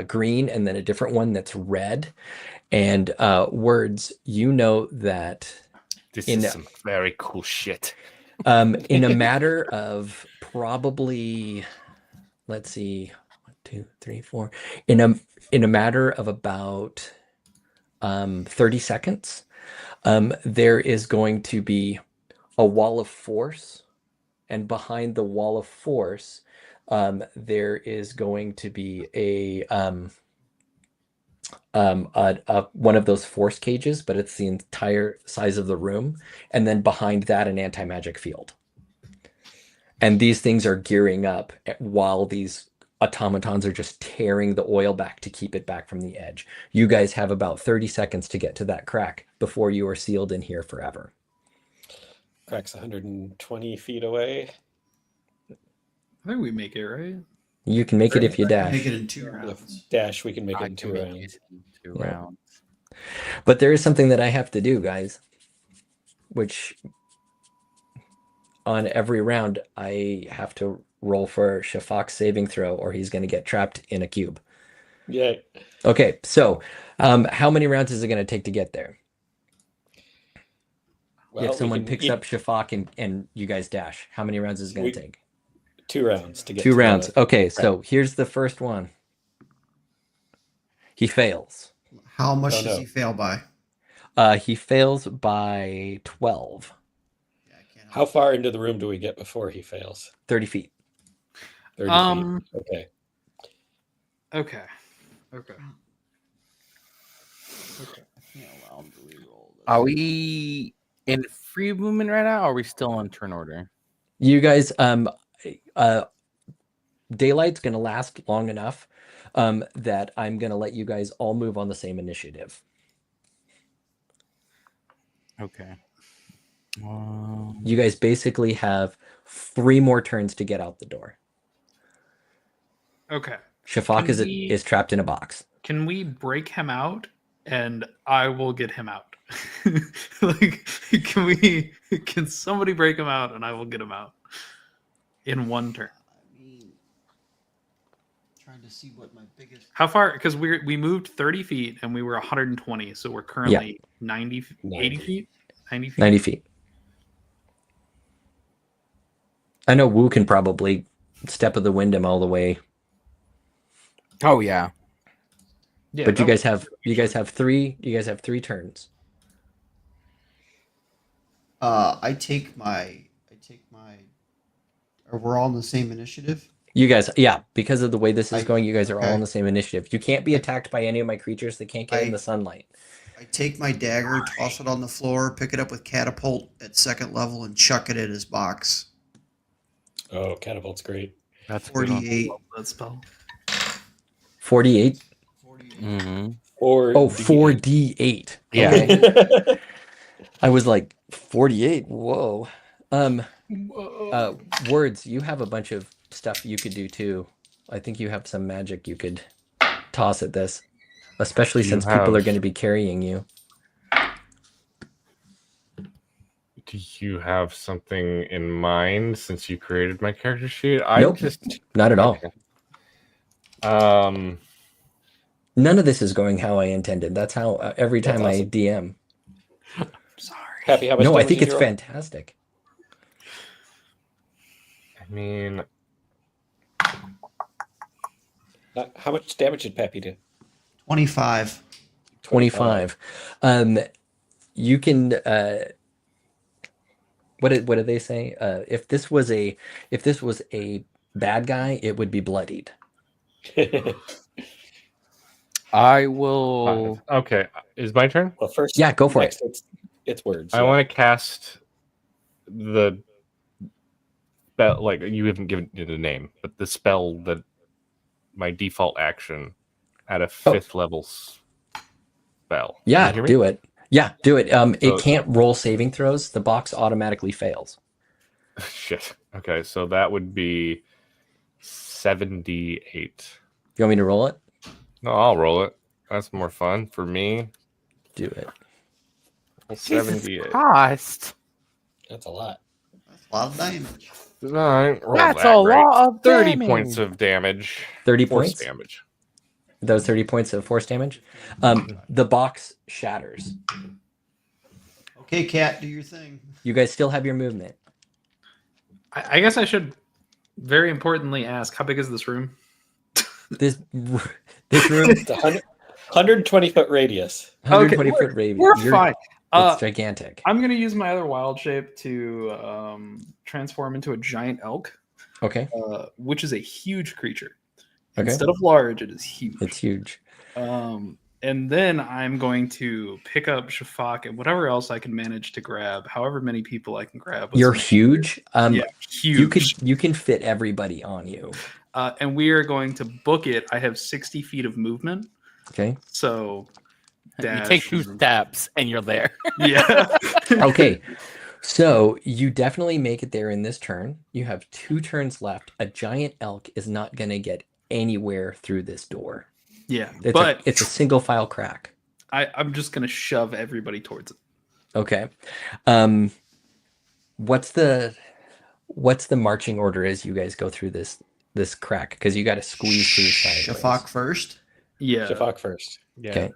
green, and then a different one that's red. And words, you know that This In- is some very cool shit. in a matter of probably, let's see, 1, 2, 3, 4, in a matter of about 30 seconds, there is going to be a wall of force, and behind the wall of force, there is going to be a one of those force cages, but it's the entire size of the room, and then behind that, an anti-magic field. And these things are gearing up while these automatons are just tearing the oil back to keep it back from the edge. You guys have about 30 seconds to get to that crack before you are sealed in here forever. Crack's 120 feet away. I think we make it, right? You can make it if you Make dash. it in 2 If rounds. dash, we can make it I in can 2 make rounds. it in 2 Yeah. rounds. But there is something that I have to do, guys, which on every round I have to roll for Shafak's saving throw, or he's going to get trapped in a cube. Yeah. Okay, so how many rounds is it going to take to get there? Well, If we someone can picks eat- up Shafak and you guys dash, how many rounds is it going We- to take? 2 rounds to get 2 to rounds. the- Okay, so here's the first one. He fails. How much Oh, does no. he fail by? He fails by 12, Yeah, I can't How far into the room do we get before he fails? 30 feet. 30 Um, feet. Okay. Okay. Okay. I can't allow him to reroll this. Are we in free movement right now? Or are we still on turn order? You guys, daylight's gonna last long enough that I'm gonna let you guys all move on the same initiative. Okay. You guys basically have 3 more turns to get out the door. Okay. Shafak Can is we- is trapped in a box. Can we break him out and I will get him out? Like, can somebody break him out and I will get him out in 1 turn? I mean, trying to see what my biggest. How far? Because we moved 30 feet and we were 120, so we're currently 90, 80 90. feet, 90 feet. 90 feet. I know Wu can probably step of the Wyndham all the way, Oh yeah. Yeah, but you that guys have 3 turns. I take my. Or we're all in the same initiative. You guys, yeah, because of the way this is I- going, you guys are all okay. on the same initiative. You can't be attacked by any of my creatures. They can't get in I- the sunlight. I take my dagger, toss it on the floor, pick it up with catapult at 2nd level, and chuck it in his box. Oh, catapult's great. That's a good one. 48. love that spell. 48. 48. Mm-hmm. Or Oh, 4d8. Yeah. Okay. I was like 48. Whoa. Words, you have a bunch of stuff you could do too. I think you have some magic you could toss at this, especially You since people are have- going to be carrying you. Do you have something in mind since you created my character sheet? I Nope. just Not at all. okay. None of this is going how I intended. That's how every That's time I awesome. DM. Sorry. Happy, how much No, I damage think did it's you roll? fantastic. I mean, How much damage did Pappy do? 25. 25. You can what did they say? If this was a bad guy, it would be bloodied. I will. okay. Is my turn? Well, first, Yeah, go for next, It's words. I want to cast the spell. Like you haven't given it a name, but the spell that my default action at a 5th level spell. Can Yeah, you hear me? do it. Yeah, do it. So- It can't roll saving throws. The box automatically fails. Shit. Okay, so that would be 78. You want me to roll it? No, I'll roll it. That's more fun for me. Do it. 78. Christ. That's a lot. That's a lot of damage. All right, roll That's that a great. lot of 30 damage. points of damage. 30 Force points? damage. Those 30 points of force damage. The box shatters. Okay, Cat, do your thing. You guys still have your movement. I guess I should very importantly ask, how big is this room? This room, It's 120 foot radius. 120 Okay, foot radius. We're You're- fine. It's gigantic. I'm going to use my other wild shape to transform into a giant elk, Okay, which is a huge creature. Okay. Instead of large, it is huge. it's huge. And then I'm going to pick up Shafak and whatever else I can manage to grab, however many people I can grab. You're huge. Yeah, huge. You can fit everybody on you. And we are going to book it. I have 60 feet of movement. Okay. So You take 2 steps and you're there. Yeah. Okay. So you definitely make it there in this turn. You have 2 turns left. A giant elk is not going to get anywhere through this door. Yeah. It's it's a single file crack. I'm just going to shove everybody towards it. Okay. What's the marching order as you guys go through this crack? Because you got to squeeze through sideways. Shafak first. Yeah. Shafak first. Yeah. Okay.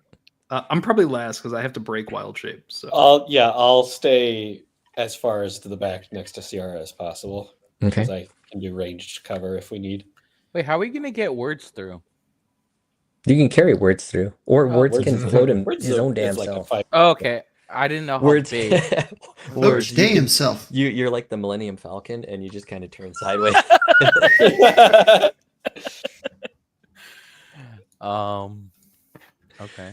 I'm probably last because I have to break wild shape. So I'll stay as far as to the back next to Ciara as possible. Okay. Because can do ranged cover if we need. Wait, how are we gonna get words through? You can carry words through, or words Words can is- float him Words his own is damn like a self. 5. Oh, okay, I didn't know how Words, big. words. Stay You can, himself. you're like the Millennium Falcon, and you just kind of turn sideways. Okay.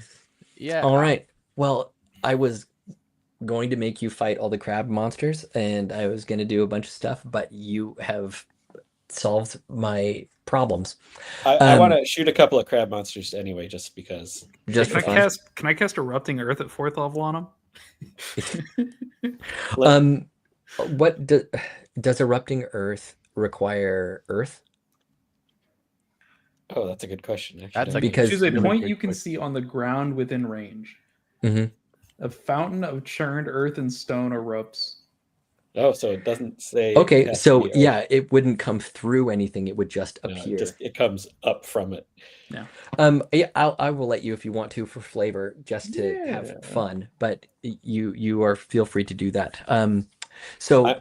Yeah. All right. Well, I was going to make you fight all the crab monsters, and I was going to do a bunch of stuff, but you have solved my problems. I want to shoot a couple of crab monsters anyway, just because. Just for Can fun. I cast Erupting Earth at 4th level on him? What does erupting earth require earth? Oh, that's a good question. Actually, That's don't a- know. Because Choose a really point good you can question. see on the ground within range. Mhm. A fountain of churned earth and stone erupts. Oh, so it doesn't say. it Okay, has to so be earth. yeah, it wouldn't come through anything; it would just No, appear. it comes up from it. Yeah, I will let you if you want to for flavor, just to Yeah. have fun. But you are feel free to do that. So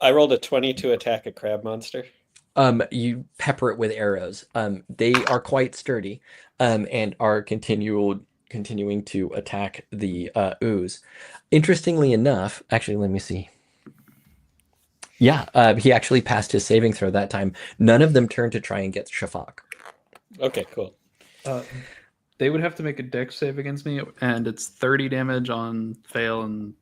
I rolled a 20 to attack a crab monster. you pepper it with arrows. They are quite sturdy, and are continuing to attack the ooze. Interestingly enough, actually, let me see. Yeah, he actually passed his saving throw that time. None of them turned to try and get Shafak. Okay, cool. They would have to make a dex save against me, and it's 30 damage on fail and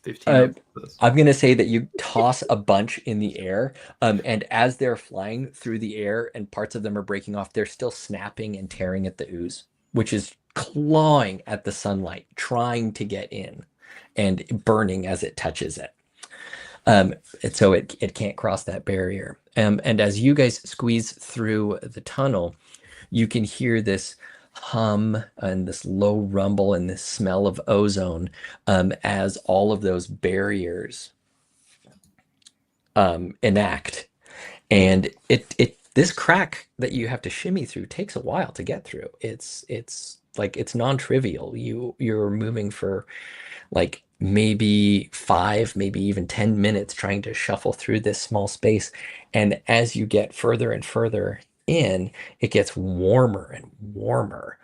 15 on this. I'm going to say that you toss a bunch in the air, and as they're flying through the air and parts of them are breaking off, they're still snapping and tearing at the ooze, which is clawing at the sunlight, trying to get in and burning as it touches it. And so it can't cross that barrier. And as you guys squeeze through the tunnel, you can hear this hum and this low rumble and this smell of ozone as all of those barriers enact. And this crack that you have to shimmy through takes a while to get through. It's like it's non-trivial. You're moving for like maybe 5, maybe even 10 minutes trying to shuffle through this small space. And as you get further and further in, it gets warmer and warmer,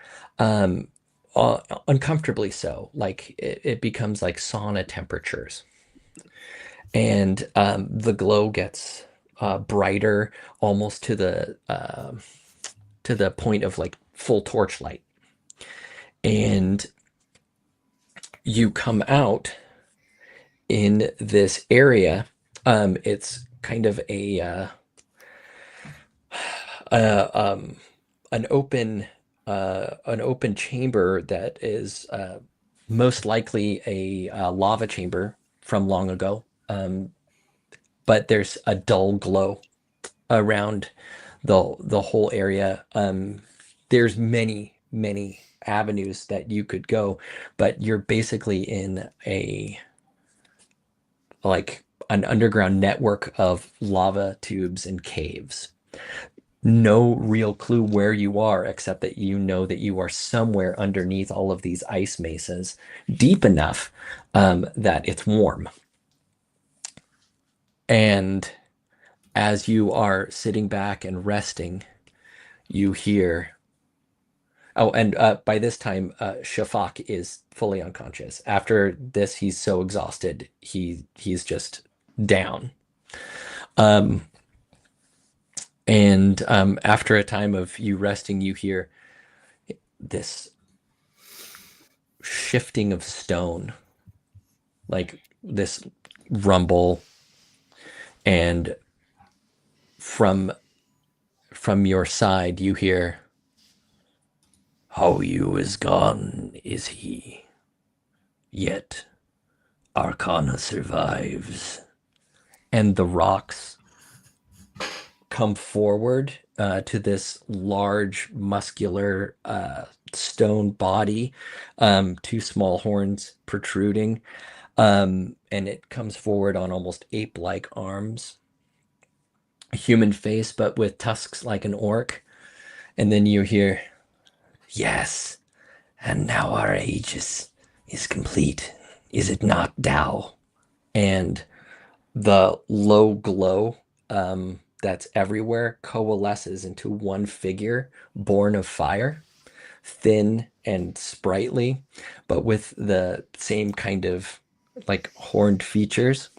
uncomfortably so. Like it becomes like sauna temperatures. And the glow gets brighter, almost to the point of like full torchlight. And you come out in this area. It's kind of an open chamber that is most likely a lava chamber from long ago. But there's a dull glow around the whole area. There's many avenues that you could go, but you're basically in an underground network of lava tubes and caves. No real clue where you are, except that you know that you are somewhere underneath all of these ice mesas, deep enough that it's warm. And as you are sitting back and resting, you hear. Oh, and by this time, Shafak is fully unconscious. After this, he's so exhausted, he's just down. And after a time of you resting, you hear this shifting of stone, like this rumble, and from your side, you hear, "How you is gone, is he? Yet Arcana survives." And the rocks come forward to this large, muscular stone body, 2 small horns protruding, and it comes forward on almost ape-like arms, a human face, but with tusks like an orc. And then you hear, "Yes, and now our aegis is complete. Is it not, Tao?" And the low glow that's everywhere coalesces into one figure born of fire, thin and sprightly, but with the same kind of like horned features.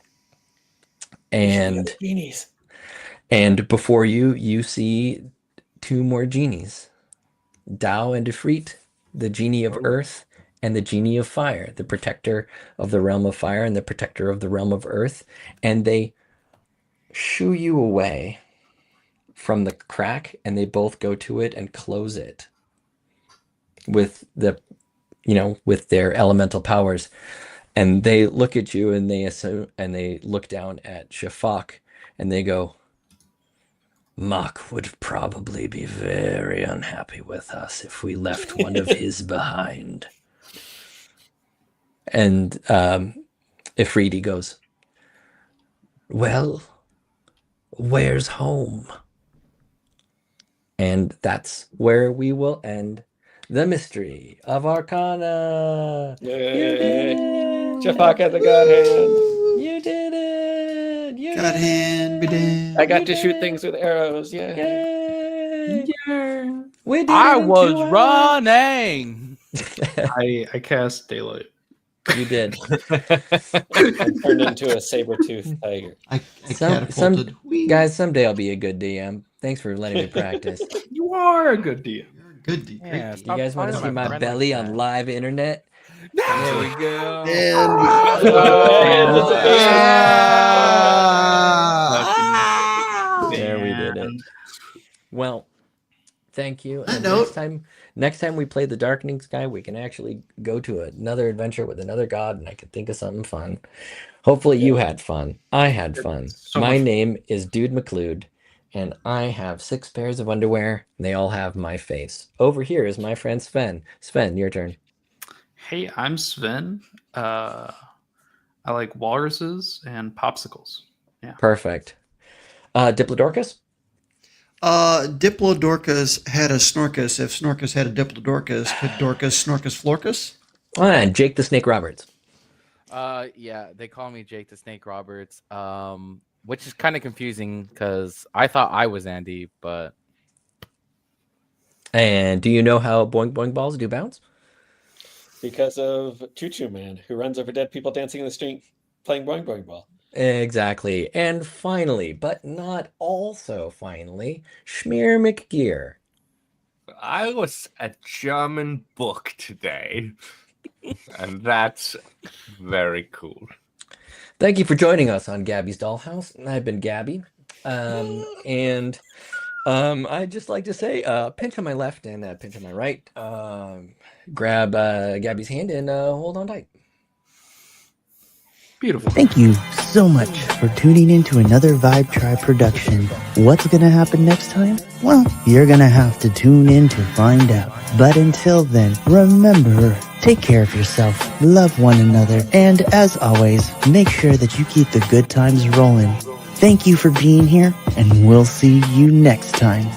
And genies. and before you, you see two more genies, Tao and Ifrit, the genie of earth and the genie of fire, the protector of the realm of fire and the protector of the realm of earth. And they shoo you away from the crack, and they both go to it and close it with with their elemental powers. And they look at you and they assume, and they look down at Shafak and they go, Mach would probably be very unhappy with us if we left one of his behind. And Ifriti goes, well, where's home? And that's where we will end the Mystery of Arcana. Yay. You did it! Jafak had the god hand. You did it! You God did hand be it! damned. I got You to did shoot it! things with arrows. Yay. Yay! We did I it in was 2 hours. running. I cast daylight. You did. I turned into a saber-toothed tiger. I Some catapulted. Whee! guys, someday I'll be a good DM. Thanks for letting me practice. You are a good DM. You're a good D. Yeah, Great You stop guys want to talking see about my friend belly like on that. live internet? There we go. And There we did it. Well, thank you. That And note- next time we play the Darkening Sky, we can actually go to another adventure with another god, and I can think of something fun. Hopefully you had fun. I had fun. so My much fun. name is Dude McLeod, and I have 6 pairs of underwear, and they all have my face. Over here is my friend Sven. Sven, your turn. Hey, I'm Sven. I like walruses and popsicles. Perfect. Diplodorcus? Diplodorcus had a Snorkus. If Snorkus had a Diplodorcus, could Dorcas Snorkus Florcus? And Jake the Snake Roberts. Yeah, they call me Jake the Snake Roberts. Which is kind of confusing because I thought I was Andy, but And do you know how Boing Boing Balls do bounce? Because of Choo Man, who runs over dead people dancing in the street playing Boing Boing Ball. Exactly. And finally, but not also finally, Schmear McGear. I was a German book today, and that's very cool. Thank you for joining us on Gabby's Dollhouse. I've been Gabby. And I'd just like to say, pinch on my left and pinch on my right. Grab Gabby's hand and hold on tight. Beautiful. Thank you so much for tuning in to another Vibe Tribe production. What's gonna happen next time? Well, you're gonna have to tune in to find out. But until then, remember, take care of yourself, love one another, and as always, make sure that you keep the good times rolling. Thank you for being here, and we'll see you next time.